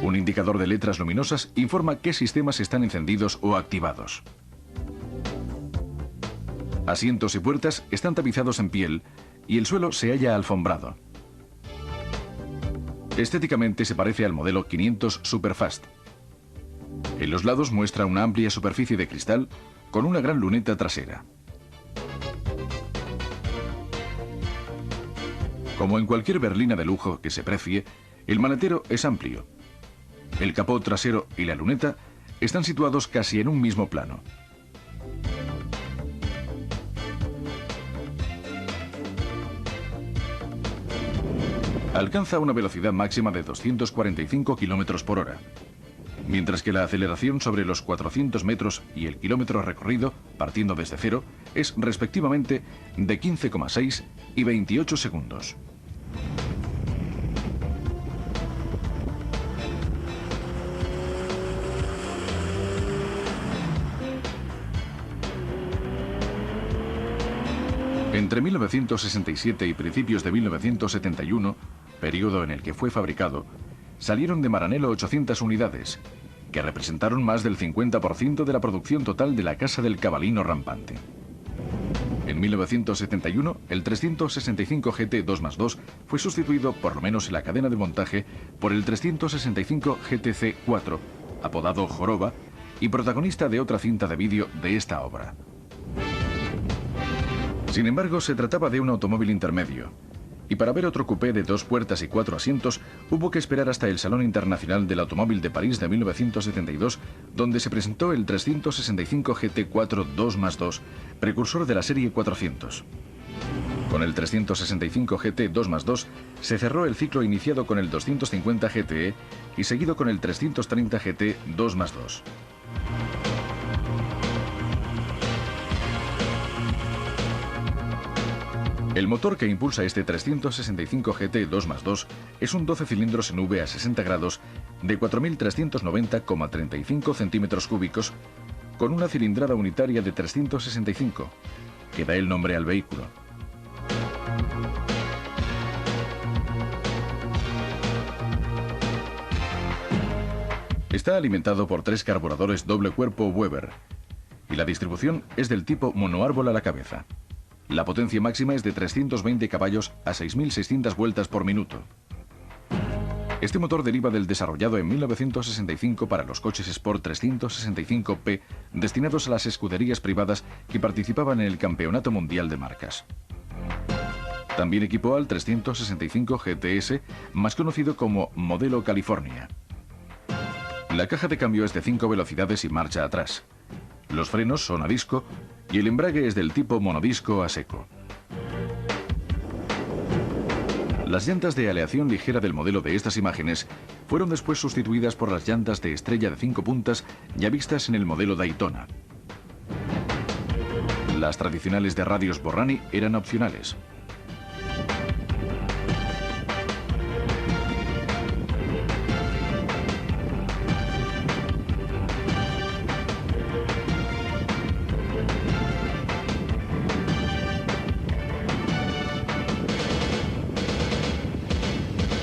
Un indicador de letras luminosas informa qué sistemas están encendidos o activados. Asientos y puertas están tapizados en piel y el suelo se halla alfombrado. Estéticamente se parece al modelo 500 Superfast. En los lados muestra una amplia superficie de cristal con una gran luneta trasera. Como en cualquier berlina de lujo que se precie, el maletero es amplio. El capó trasero y la luneta están situados casi en un mismo plano. Alcanza una velocidad máxima de 245 km por hora, mientras que la aceleración sobre los 400 metros y el kilómetro recorrido, partiendo desde cero, es respectivamente de 15,6 y 28 segundos. Entre 1967 y principios de 1971, periodo en el que fue fabricado, salieron de Maranello 800 unidades, que representaron más del 50% de la producción total de la Casa del Cabalino Rampante. En 1971, el 365 GT 2+2 fue sustituido, por lo menos en la cadena de montaje, por el 365 GTC 4, apodado Joroba, y protagonista de otra cinta de vídeo de esta obra. Sin embargo, se trataba de un automóvil intermedio, y para ver otro coupé de 2 puertas y 4 asientos, hubo que esperar hasta el Salón Internacional del Automóvil de París de 1972, donde se presentó el 365 GT4 2+2, precursor de la serie 400. Con el 365 GT 2+2 se cerró el ciclo iniciado con el 250 GTE y seguido con el 330 GT 2+2. El motor que impulsa este 365 GT 2+2 es un 12 cilindros en V a 60 grados de 4.390,35 centímetros cúbicos con una cilindrada unitaria de 365, que da el nombre al vehículo. Está alimentado por 3 carburadores doble cuerpo Weber y la distribución es del tipo monoárbol a la cabeza. La potencia máxima es de 320 caballos a 6.600 vueltas por minuto. Este motor deriva del desarrollado en 1965 para los coches Sport 365P destinados a las escuderías privadas que participaban en el Campeonato Mundial de Marcas. También equipó al 365 GTS, más conocido como Modelo California. La caja de cambio es de 5 velocidades y marcha atrás. Los frenos son a disco y el embrague es del tipo monodisco a seco. Las llantas de aleación ligera del modelo de estas imágenes fueron después sustituidas por las llantas de estrella de 5 puntas ya vistas en el modelo Daytona. Las tradicionales de radios Borrani eran opcionales.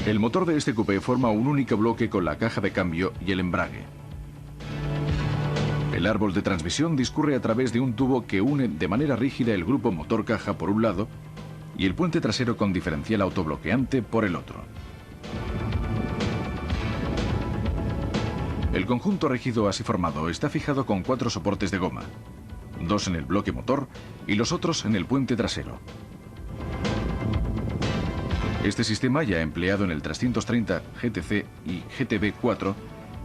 El motor de este coupé forma un único bloque con la caja de cambio y el embrague. El árbol de transmisión discurre a través de un tubo que une de manera rígida el grupo motor-caja por un lado y el puente trasero con diferencial autobloqueante por el otro. El conjunto rígido así formado está fijado con 4 soportes de goma, 2 en el bloque motor y los otros en el puente trasero. Este sistema, ya empleado en el 330 GTC y GTB4,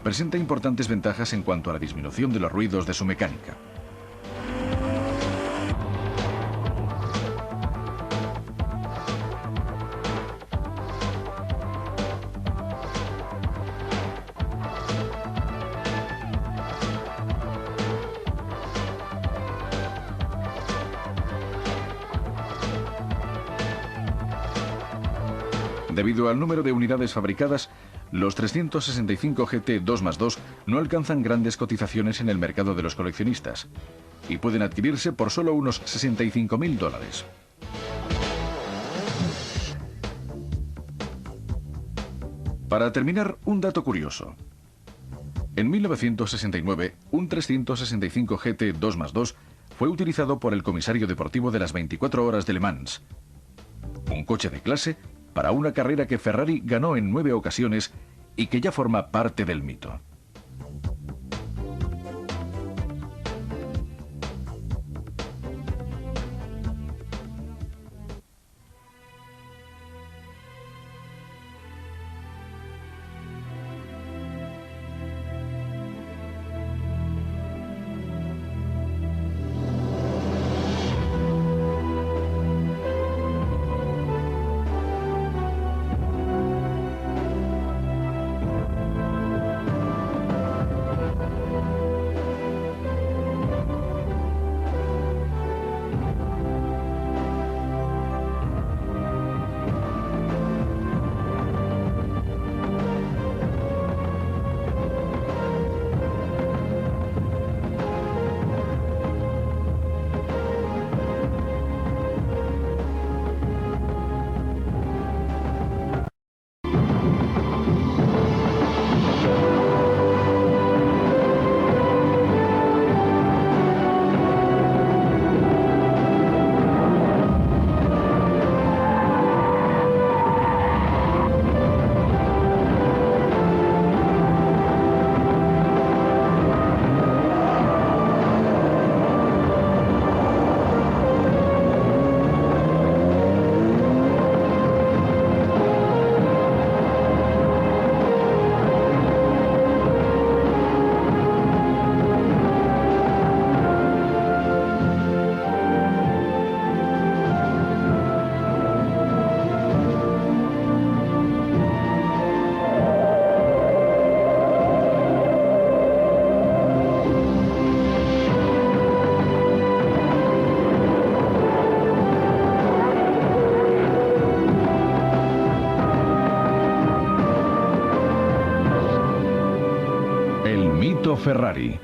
presenta importantes ventajas en cuanto a la disminución de los ruidos de su mecánica. Debido al número de unidades fabricadas, los 365 GT 2+2 no alcanzan grandes cotizaciones en el mercado de los coleccionistas y pueden adquirirse por solo unos $65.000. Para terminar, un dato curioso. En 1969, un 365 GT 2+2 fue utilizado por el comisario deportivo de las 24 horas de Le Mans, un coche de clase para una carrera que Ferrari ganó en 9 ocasiones y que ya forma parte del mito. Ferrari.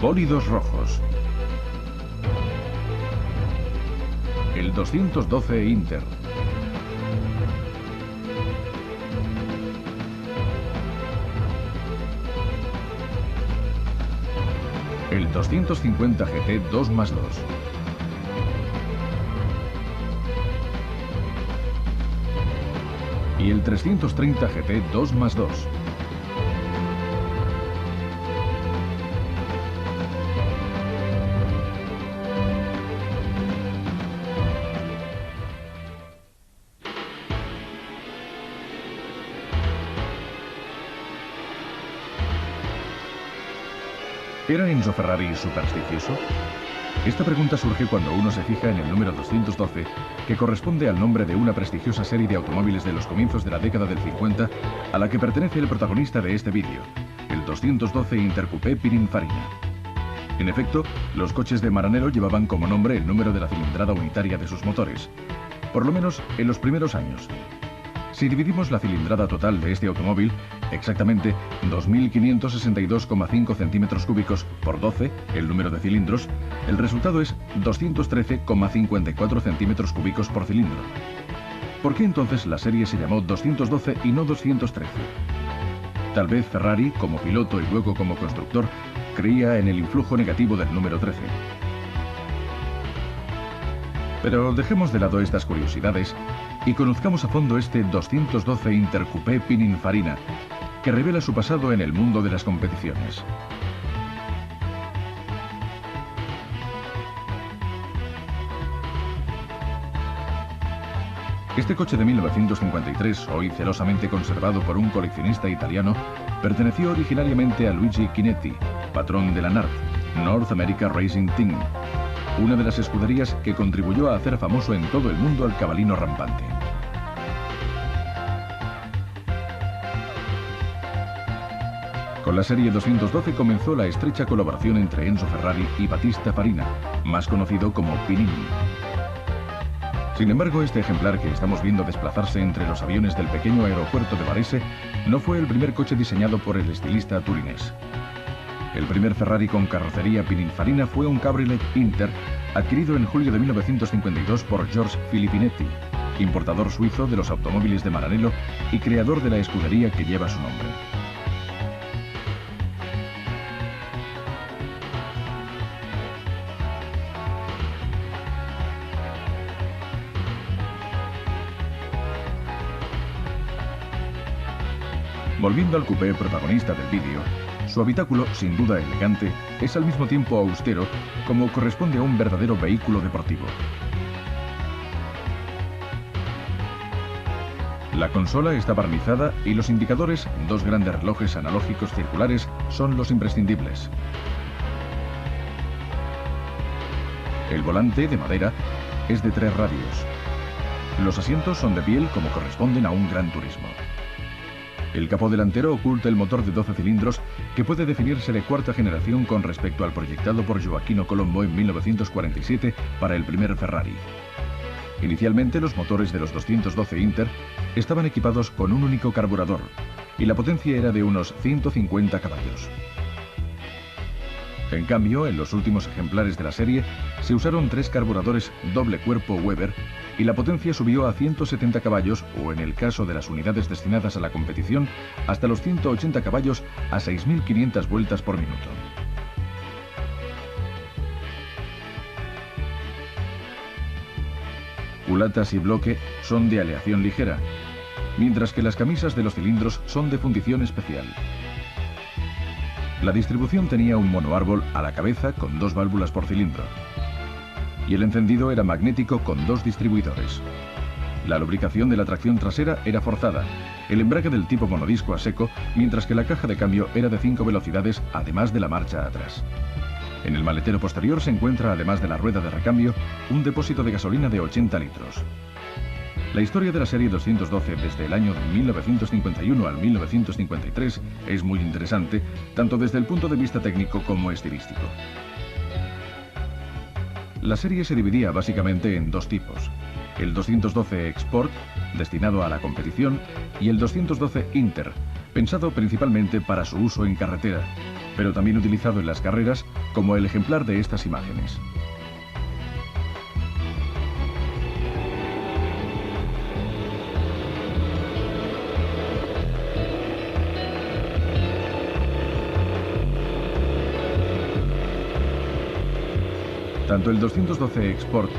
Bólidos rojos. El 212 Inter. El 250 GT 2+2. Y el 330 GT 2+2. ¿Era Enzo Ferrari supersticioso? Esta pregunta surge cuando uno se fija en el número 212, que corresponde al nombre de una prestigiosa serie de automóviles de los comienzos de la década del 50, a la que pertenece el protagonista de este vídeo, el 212 Intercoupé Pininfarina. En efecto, los coches de Maranello llevaban como nombre el número de la cilindrada unitaria de sus motores, por lo menos en los primeros años. Si dividimos la cilindrada total de este automóvil, exactamente 2.562,5 centímetros cúbicos por 12, el número de cilindros, el resultado es 213,54 centímetros cúbicos por cilindro. ¿Por qué entonces la serie se llamó 212 y no 213? Tal vez Ferrari, como piloto y luego como constructor, creía en el influjo negativo del número 13. Pero dejemos de lado estas curiosidades y conozcamos a fondo este 212 Intercoupé Pininfarina, que revela su pasado en el mundo de las competiciones. Este coche de 1953, hoy celosamente conservado por un coleccionista italiano, perteneció originariamente a Luigi Chinetti, patrón de la NART, North America Racing Team, una de las escuderías que contribuyó a hacer famoso en todo el mundo al cabalino rampante. Con la serie 212 comenzó la estrecha colaboración entre Enzo Ferrari y Battista Farina, más conocido como Pinini. Sin embargo, este ejemplar que estamos viendo desplazarse entre los aviones del pequeño aeropuerto de Varese no fue el primer coche diseñado por el estilista turinés. El primer Ferrari con carrocería Pininfarina fue un Cabriolet Inter, adquirido en julio de 1952 por George Filippinetti, importador suizo de los automóviles de Maranello y creador de la escudería que lleva su nombre. Volviendo al coupé protagonista del vídeo, su habitáculo, sin duda elegante, es al mismo tiempo austero, como corresponde a un verdadero vehículo deportivo. La consola está barnizada y los indicadores, dos grandes relojes analógicos circulares, son los imprescindibles. El volante, de madera, es de 3 radios. Los asientos son de piel como corresponden a un Gran Turismo. El capó delantero oculta el motor de 12 cilindros que puede definirse de cuarta generación con respecto al proyectado por Gioacchino Colombo en 1947 para el primer Ferrari. Inicialmente los motores de los 212 Inter estaban equipados con un único carburador y la potencia era de unos 150 caballos. En cambio, en los últimos ejemplares de la serie se usaron 3 carburadores doble cuerpo Weber y la potencia subió a 170 caballos o, en el caso de las unidades destinadas a la competición, hasta los 180 caballos a 6.500 vueltas por minuto. Culatas y bloque son de aleación ligera, mientras que las camisas de los cilindros son de fundición especial. La distribución tenía un monoárbol a la cabeza con 2 válvulas por cilindro. Y el encendido era magnético con 2 distribuidores. La lubricación de la tracción trasera era forzada, el embrague del tipo monodisco a seco, mientras que la caja de cambio era de 5 velocidades, además de la marcha atrás. En el maletero posterior se encuentra, además de la rueda de recambio, un depósito de gasolina de 80 litros. La historia de la serie 212 desde el año 1951 al 1953 es muy interesante, tanto desde el punto de vista técnico como estilístico. La serie se dividía básicamente en 2 tipos: el 212 Export, destinado a la competición, y el 212 Inter, pensado principalmente para su uso en carretera, pero también utilizado en las carreras, como el ejemplar de estas imágenes. Tanto el 212 Export,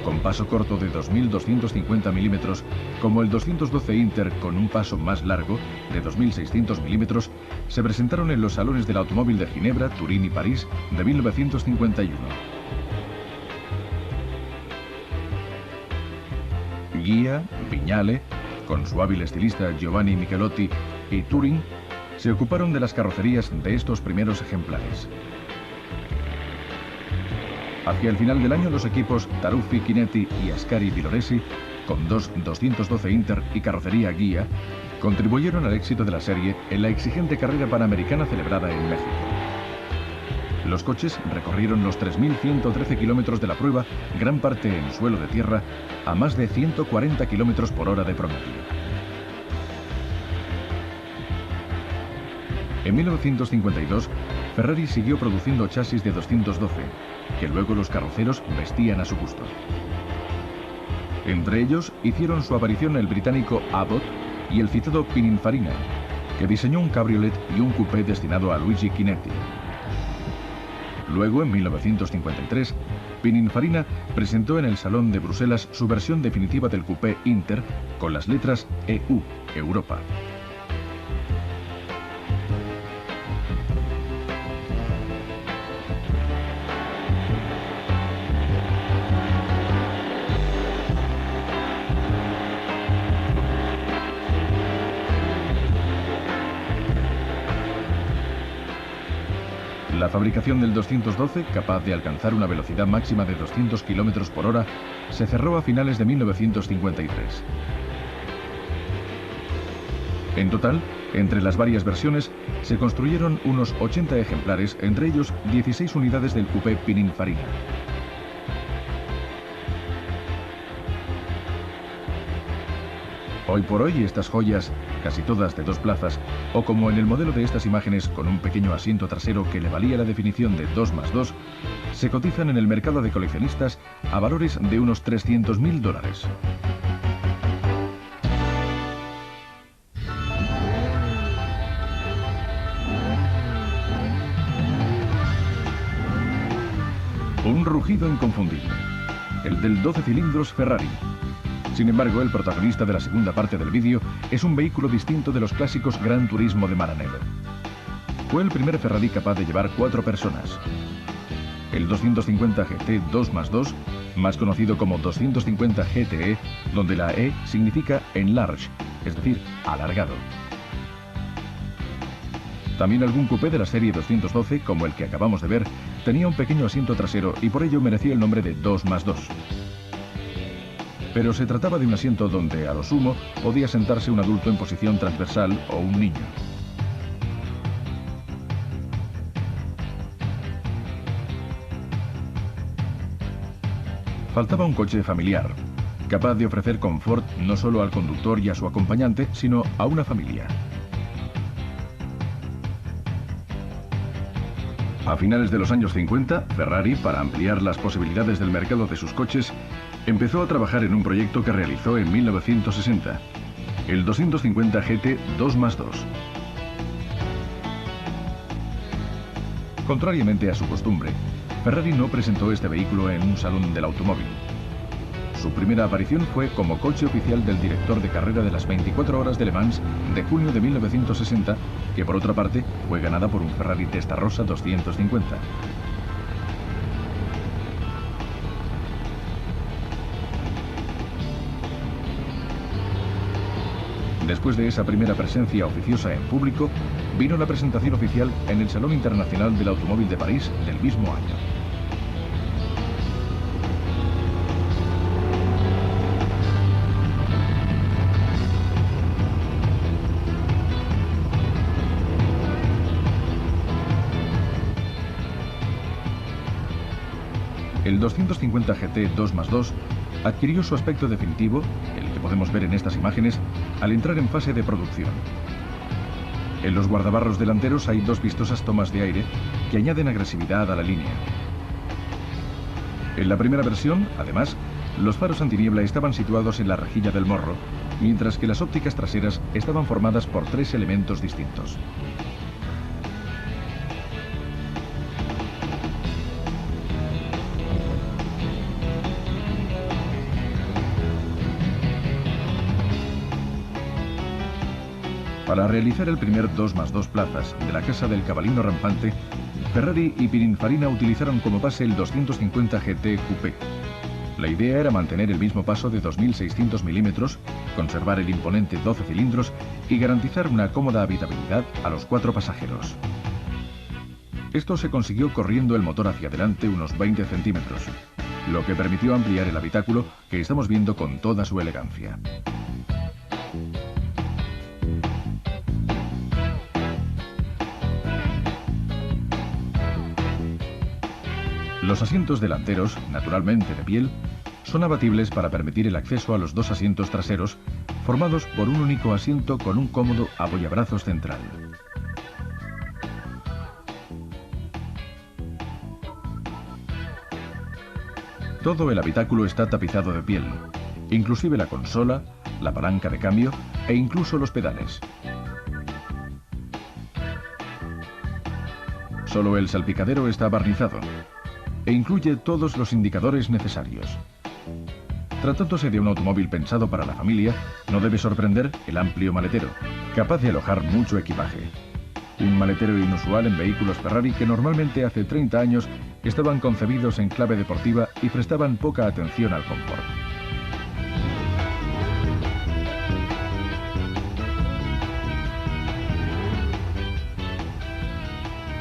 con paso corto de 2.250 milímetros, como el 212 Inter, con un paso más largo, de 2.600 milímetros, se presentaron en los salones del automóvil de Ginebra, Turín y París de 1951. Ghia, Vignale, con su hábil estilista Giovanni Michelotti, y Touring se ocuparon de las carrocerías de estos primeros ejemplares. Hacia el final del año, los equipos Taruffi Chinetti y Ascari Villoresi, con 2 212 Inter y carrocería Ghia, contribuyeron al éxito de la serie en la exigente carrera panamericana celebrada en México. Los coches recorrieron los 3.113 kilómetros de la prueba, gran parte en suelo de tierra, a más de 140 kilómetros por hora de promedio. En 1952, Ferrari siguió produciendo chasis de 212, que luego los carroceros vestían a su gusto. Entre ellos hicieron su aparición el británico Abbott y el citado Pininfarina, que diseñó un cabriolet y un coupé destinado a Luigi Chinetti. Luego, en 1953, Pininfarina presentó en el Salón de Bruselas su versión definitiva del coupé Inter con las letras EU, Europa. La fabricación del 212, capaz de alcanzar una velocidad máxima de 200 km por hora, se cerró a finales de 1953. En total, entre las varias versiones, se construyeron unos 80 ejemplares, entre ellos 16 unidades del coupé Pininfarina. Hoy por hoy, estas joyas, casi todas de dos plazas, o como en el modelo de estas imágenes con un pequeño asiento trasero que le valía la definición de 2+2, se cotizan en el mercado de coleccionistas a valores de unos $300.000. Un rugido inconfundible, el del 12 cilindros Ferrari. Sin embargo, el protagonista de la segunda parte del vídeo es un vehículo distinto de los clásicos Gran Turismo de Maranello. Fue el primer Ferrari capaz de llevar 4 personas. El 250 GT 2+2, más conocido como 250 GTE, donde la E significa enlarge, es decir, alargado. También algún coupé de la serie 212, como el que acabamos de ver, tenía un pequeño asiento trasero y por ello merecía el nombre de 2+2. Pero se trataba de un asiento donde, a lo sumo, podía sentarse un adulto en posición transversal o un niño. Faltaba un coche familiar, capaz de ofrecer confort no solo al conductor y a su acompañante, sino a una familia. A finales de los años 50, Ferrari, para ampliar las posibilidades del mercado de sus coches, empezó a trabajar en un proyecto que realizó en 1960, el 250 GT 2+2. Contrariamente a su costumbre, Ferrari no presentó este vehículo en un salón del automóvil. Su primera aparición fue como coche oficial del director de carrera de las 24 horas de Le Mans de junio de 1960, que por otra parte fue ganada por un Ferrari Testarossa 250. Después de esa primera presencia oficiosa en público, vino la presentación oficial en el Salón Internacional del Automóvil de París del mismo año. El 250 GT 2+2 adquirió su aspecto definitivo, el que podemos ver en estas imágenes, al entrar en fase de producción. En los guardabarros delanteros hay 2 vistosas tomas de aire que añaden agresividad a la línea. En la primera versión, además, los faros antiniebla estaban situados en la rejilla del morro, mientras que las ópticas traseras estaban formadas por 3 elementos distintos. Para realizar el primer 2+2 plazas de la Casa del Caballino Rampante, Ferrari y Pininfarina utilizaron como base el 250 GT Coupé. La idea era mantener el mismo paso de 2.600 milímetros, conservar el imponente 12 cilindros y garantizar una cómoda habitabilidad a los 4 pasajeros. Esto se consiguió corriendo el motor hacia adelante unos 20 centímetros, lo que permitió ampliar el habitáculo que estamos viendo con toda su elegancia. Los asientos delanteros, naturalmente de piel, son abatibles para permitir el acceso a los 2 asientos traseros, formados por un único asiento con un cómodo apoyabrazos central. Todo el habitáculo está tapizado de piel, inclusive la consola, la palanca de cambio e incluso los pedales. Solo el salpicadero está barnizado e incluye todos los indicadores necesarios. Tratándose de un automóvil pensado para la familia, no debe sorprender el amplio maletero, capaz de alojar mucho equipaje. Un maletero inusual en vehículos Ferrari que normalmente hace 30 años estaban concebidos en clave deportiva y prestaban poca atención al confort.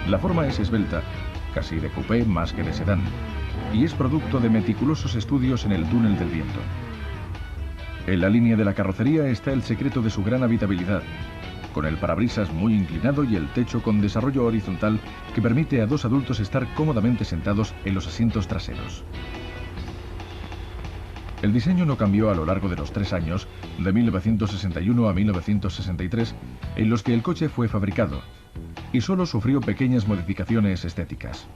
La forma es esbelta, casi de coupé más que de sedán, y es producto de meticulosos estudios en el túnel del viento. En la línea de la carrocería está el secreto de su gran habitabilidad, con el parabrisas muy inclinado y el techo con desarrollo horizontal que permite a dos adultos estar cómodamente sentados en los asientos traseros. El diseño no cambió a lo largo de los 3 años, de 1961 a 1963, en los que el coche fue fabricado, y solo sufrió pequeñas modificaciones estéticas.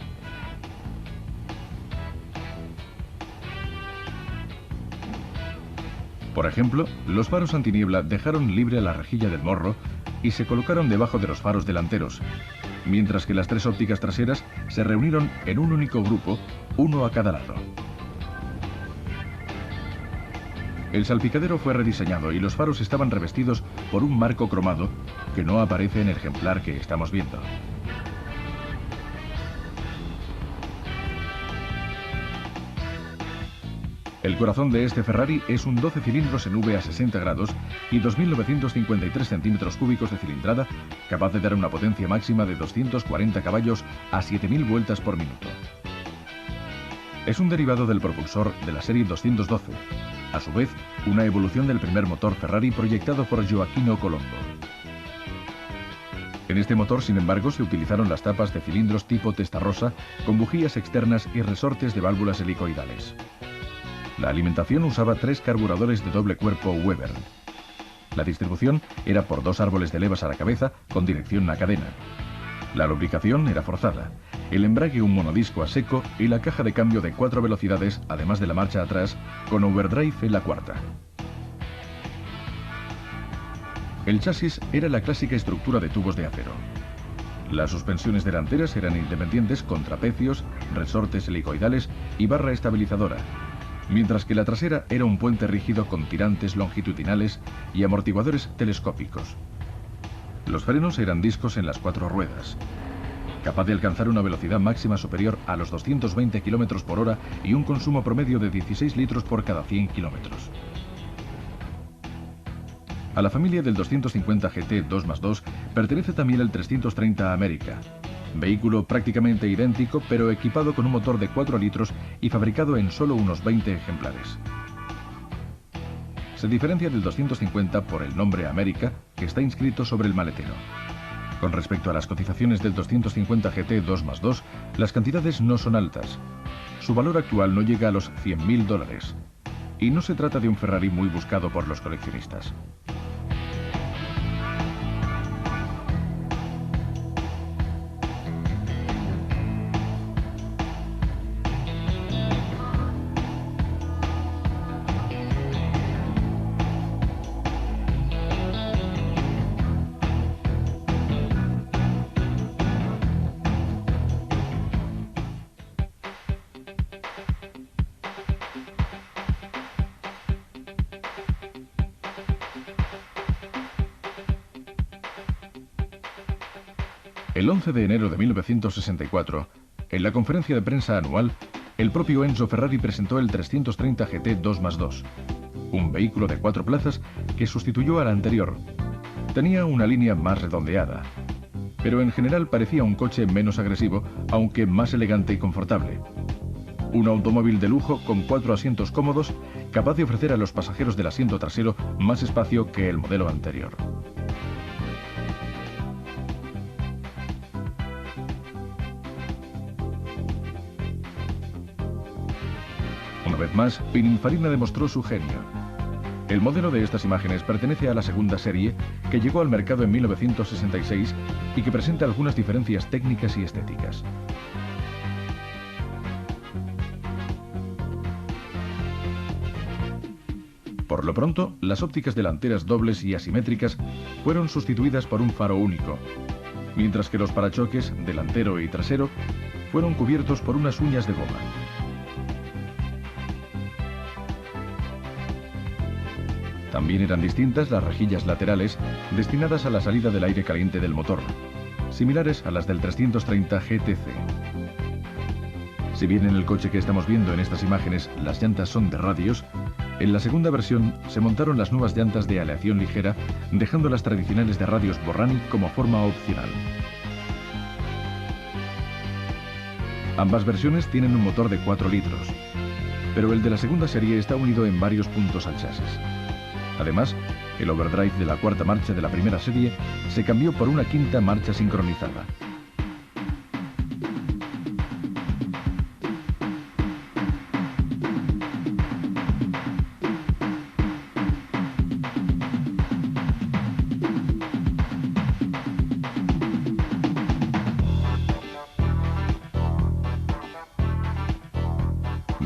Por ejemplo, los faros antiniebla dejaron libre la rejilla del morro y se colocaron debajo de los faros delanteros, mientras que las 3 ópticas traseras se reunieron en un único grupo, uno a cada lado. El salpicadero fue rediseñado y los faros estaban revestidos por un marco cromado que no aparece en el ejemplar que estamos viendo. El corazón de este Ferrari es un 12 cilindros en V a 60 grados y 2.953 centímetros cúbicos de cilindrada, capaz de dar una potencia máxima de 240 caballos a 7.000 vueltas por minuto. Es un derivado del propulsor de la serie 212, a su vez una evolución del primer motor Ferrari proyectado por Gioacchino Colombo. En este motor, sin embargo, se utilizaron las tapas de cilindros tipo Testarossa con bujías externas y resortes de válvulas helicoidales. La alimentación usaba 3 carburadores de doble cuerpo Weber. La distribución era por 2 árboles de levas a la cabeza con dirección a cadena. La lubricación era forzada, el embrague un monodisco a seco y la caja de cambio de 4 velocidades, además de la marcha atrás, con overdrive en la cuarta. El chasis era la clásica estructura de tubos de acero. Las suspensiones delanteras eran independientes con trapecios, resortes helicoidales y barra estabilizadora, mientras que la trasera era un puente rígido con tirantes longitudinales y amortiguadores telescópicos. Los frenos eran discos en las 4 ruedas, capaz de alcanzar una velocidad máxima superior a los 220 km por hora y un consumo promedio de 16 litros por cada 100 kilómetros. A la familia del 250 GT 2+2 pertenece también el 330 America, vehículo prácticamente idéntico pero equipado con un motor de 4 litros y fabricado en solo unos 20 ejemplares. Se diferencia del 250 por el nombre America, que está inscrito sobre el maletero. Con respecto a las cotizaciones del 250 GT 2+2, las cantidades no son altas. Su valor actual no llega a los $100.000, y no se trata de un Ferrari muy buscado por los coleccionistas. El 11 de enero de 1964, en la conferencia de prensa anual, el propio Enzo Ferrari presentó el 330 GT 2+2, un vehículo de 4 plazas que sustituyó al anterior. Tenía una línea más redondeada, pero en general parecía un coche menos agresivo, aunque más elegante y confortable. Un automóvil de lujo con 4 asientos cómodos, capaz de ofrecer a los pasajeros del asiento trasero más espacio que el modelo anterior. Una vez más, Pininfarina demostró su genio. El modelo de estas imágenes pertenece a la segunda serie, que llegó al mercado en 1966 y que presenta algunas diferencias técnicas y estéticas. Por lo pronto, las ópticas delanteras dobles y asimétricas fueron sustituidas por un faro único, mientras que los parachoques, delantero y trasero, fueron cubiertos por unas uñas de goma. También eran distintas las rejillas laterales destinadas a la salida del aire caliente del motor, similares a las del 330 GTC. Si bien en el coche que estamos viendo en estas imágenes las llantas son de radios, en la segunda versión se montaron las nuevas llantas de aleación ligera, dejando las tradicionales de radios Borrani como forma opcional. Ambas versiones tienen un motor de 4 litros, pero el de la segunda serie está unido en varios puntos al chasis. Además, el overdrive de la cuarta marcha de la primera serie se cambió por una quinta marcha sincronizada.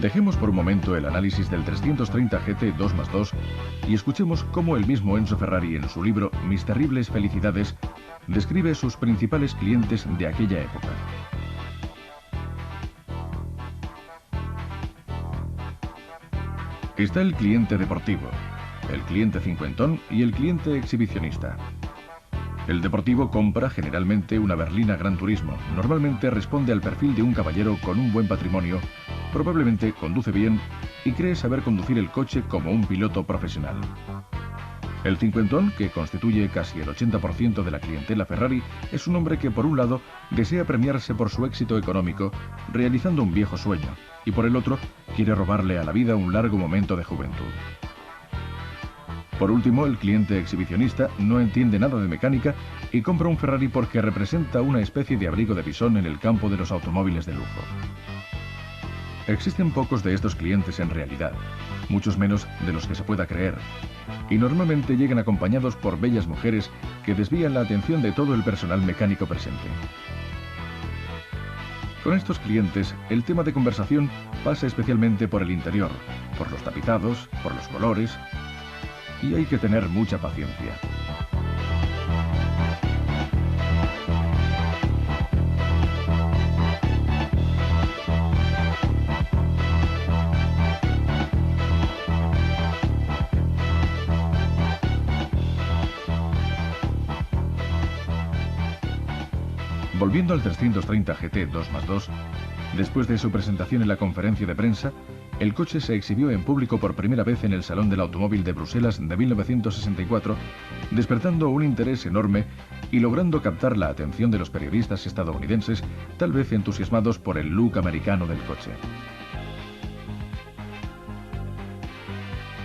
Dejemos por un momento el análisis del 330 GT 2+2 y escuchemos cómo el mismo Enzo Ferrari en su libro Mis terribles felicidades describe sus principales clientes de aquella época. Está el cliente deportivo, el cliente cincuentón y el cliente exhibicionista. El deportivo compra generalmente una berlina Gran Turismo. Normalmente responde al perfil de un caballero con un buen patrimonio, probablemente conduce bien y cree saber conducir el coche como un piloto profesional. El cincuentón, que constituye casi el 80% de la clientela Ferrari, es un hombre que por un lado desea premiarse por su éxito económico, realizando un viejo sueño, y por el otro quiere robarle a la vida un largo momento de juventud. Por último, el cliente exhibicionista no entiende nada de mecánica y compra un Ferrari porque representa una especie de abrigo de visón en el campo de los automóviles de lujo. Existen pocos de estos clientes en realidad, muchos menos de los que se pueda creer, y normalmente llegan acompañados por bellas mujeres que desvían la atención de todo el personal mecánico presente. Con estos clientes, el tema de conversación pasa especialmente por el interior, por los tapizados, por los colores, y hay que tener mucha paciencia. Volviendo al 330 GT 2+2, después de su presentación en la conferencia de prensa, el coche se exhibió en público por primera vez en el Salón del Automóvil de Bruselas de 1964, despertando un interés enorme y logrando captar la atención de los periodistas estadounidenses, tal vez entusiasmados por el look americano del coche.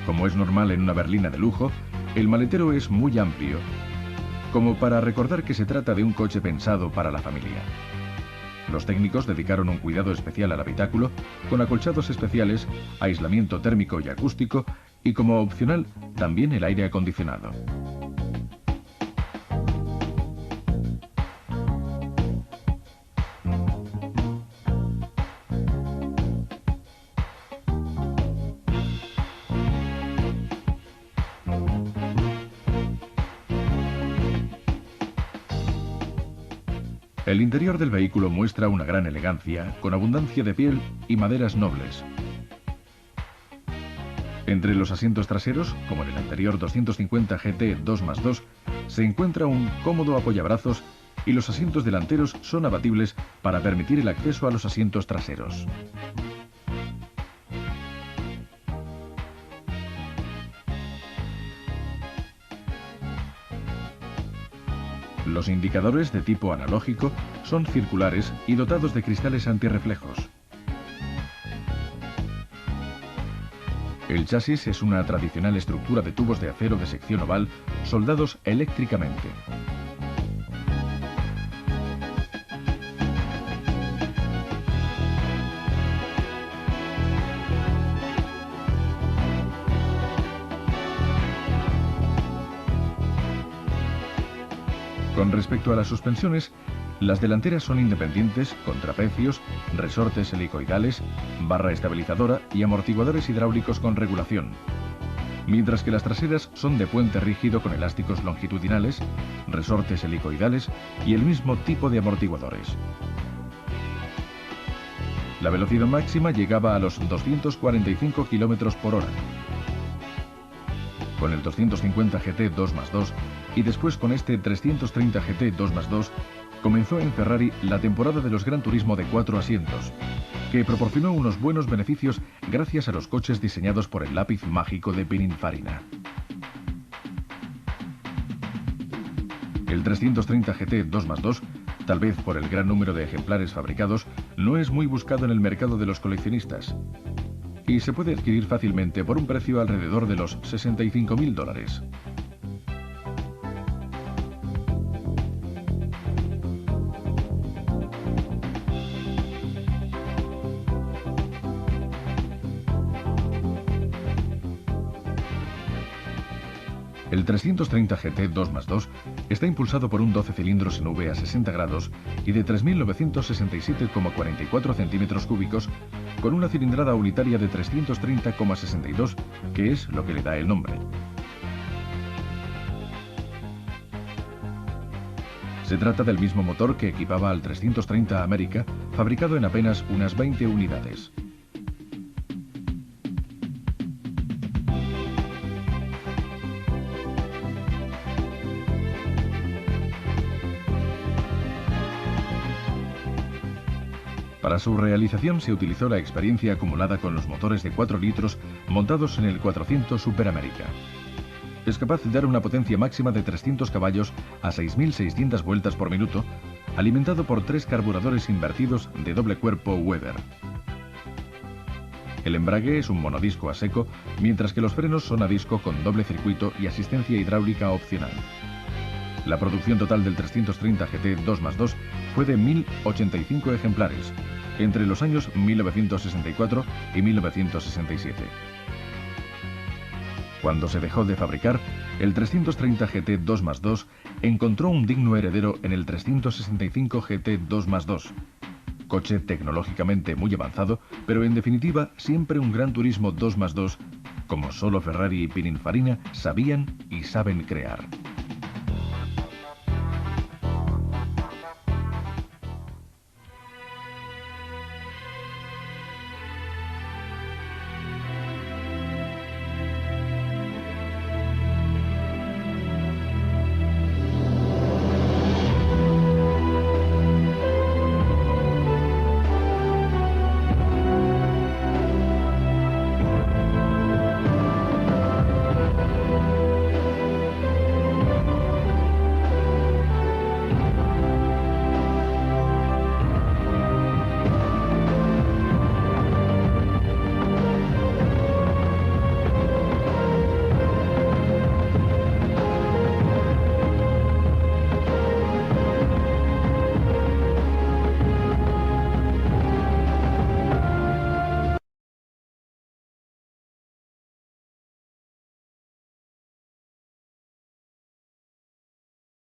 Como es normal en una berlina de lujo, el maletero es muy amplio, como para recordar que se trata de un coche pensado para la familia. Los técnicos dedicaron un cuidado especial al habitáculo, con acolchados especiales, aislamiento térmico y acústico, y como opcional, también el aire acondicionado. El interior del vehículo muestra una gran elegancia, con abundancia de piel y maderas nobles. Entre los asientos traseros, como en el anterior 250 GT 2+2, se encuentra un cómodo apoyabrazos y los asientos delanteros son abatibles para permitir el acceso a los asientos traseros. Los indicadores de tipo analógico son circulares y dotados de cristales antirreflejos. El chasis es una tradicional estructura de tubos de acero de sección oval soldados eléctricamente. Con respecto a las suspensiones, las delanteras son independientes, con trapecios, resortes helicoidales, barra estabilizadora y amortiguadores hidráulicos con regulación. mientras que las traseras son de puente rígido con elásticos longitudinales, resortes helicoidales y el mismo tipo de amortiguadores. La velocidad máxima llegaba a los 245 km por hora. Con el 250 GT 2+2 y después con este 330 GT 2+2, comenzó en Ferrari la temporada de los Gran Turismo de 4 asientos, que proporcionó unos buenos beneficios gracias a los coches diseñados por el lápiz mágico de Pininfarina. El 330 GT 2+2, tal vez por el gran número de ejemplares fabricados, no es muy buscado en el mercado de los coleccionistas y se puede adquirir fácilmente por un precio alrededor de los $65.000. El 330 GT 2+2 está impulsado por un 12 cilindros en V a 60 grados y de 3.967,44 centímetros cúbicos con una cilindrada unitaria de 330,62, que es lo que le da el nombre. Se trata del mismo motor que equipaba al 330 América, fabricado en apenas unas 20 unidades. Para su realización se utilizó la experiencia acumulada con los motores de 4 litros montados en el 400 Super América. Es capaz de dar una potencia máxima de 300 caballos a 6.600 vueltas por minuto, alimentado por 3 carburadores invertidos de doble cuerpo Weber. El embrague es un monodisco a seco, mientras que los frenos son a disco con doble circuito y asistencia hidráulica opcional. La producción total del 330 GT 2+2 fue de 1.085 ejemplares, entre los años 1964 y 1967. Cuando se dejó de fabricar, el 330 GT 2+2 encontró un digno heredero en el 365 GT 2+2, coche tecnológicamente muy avanzado, pero en definitiva siempre un Gran Turismo 2+2, como solo Ferrari y Pininfarina sabían y saben crear.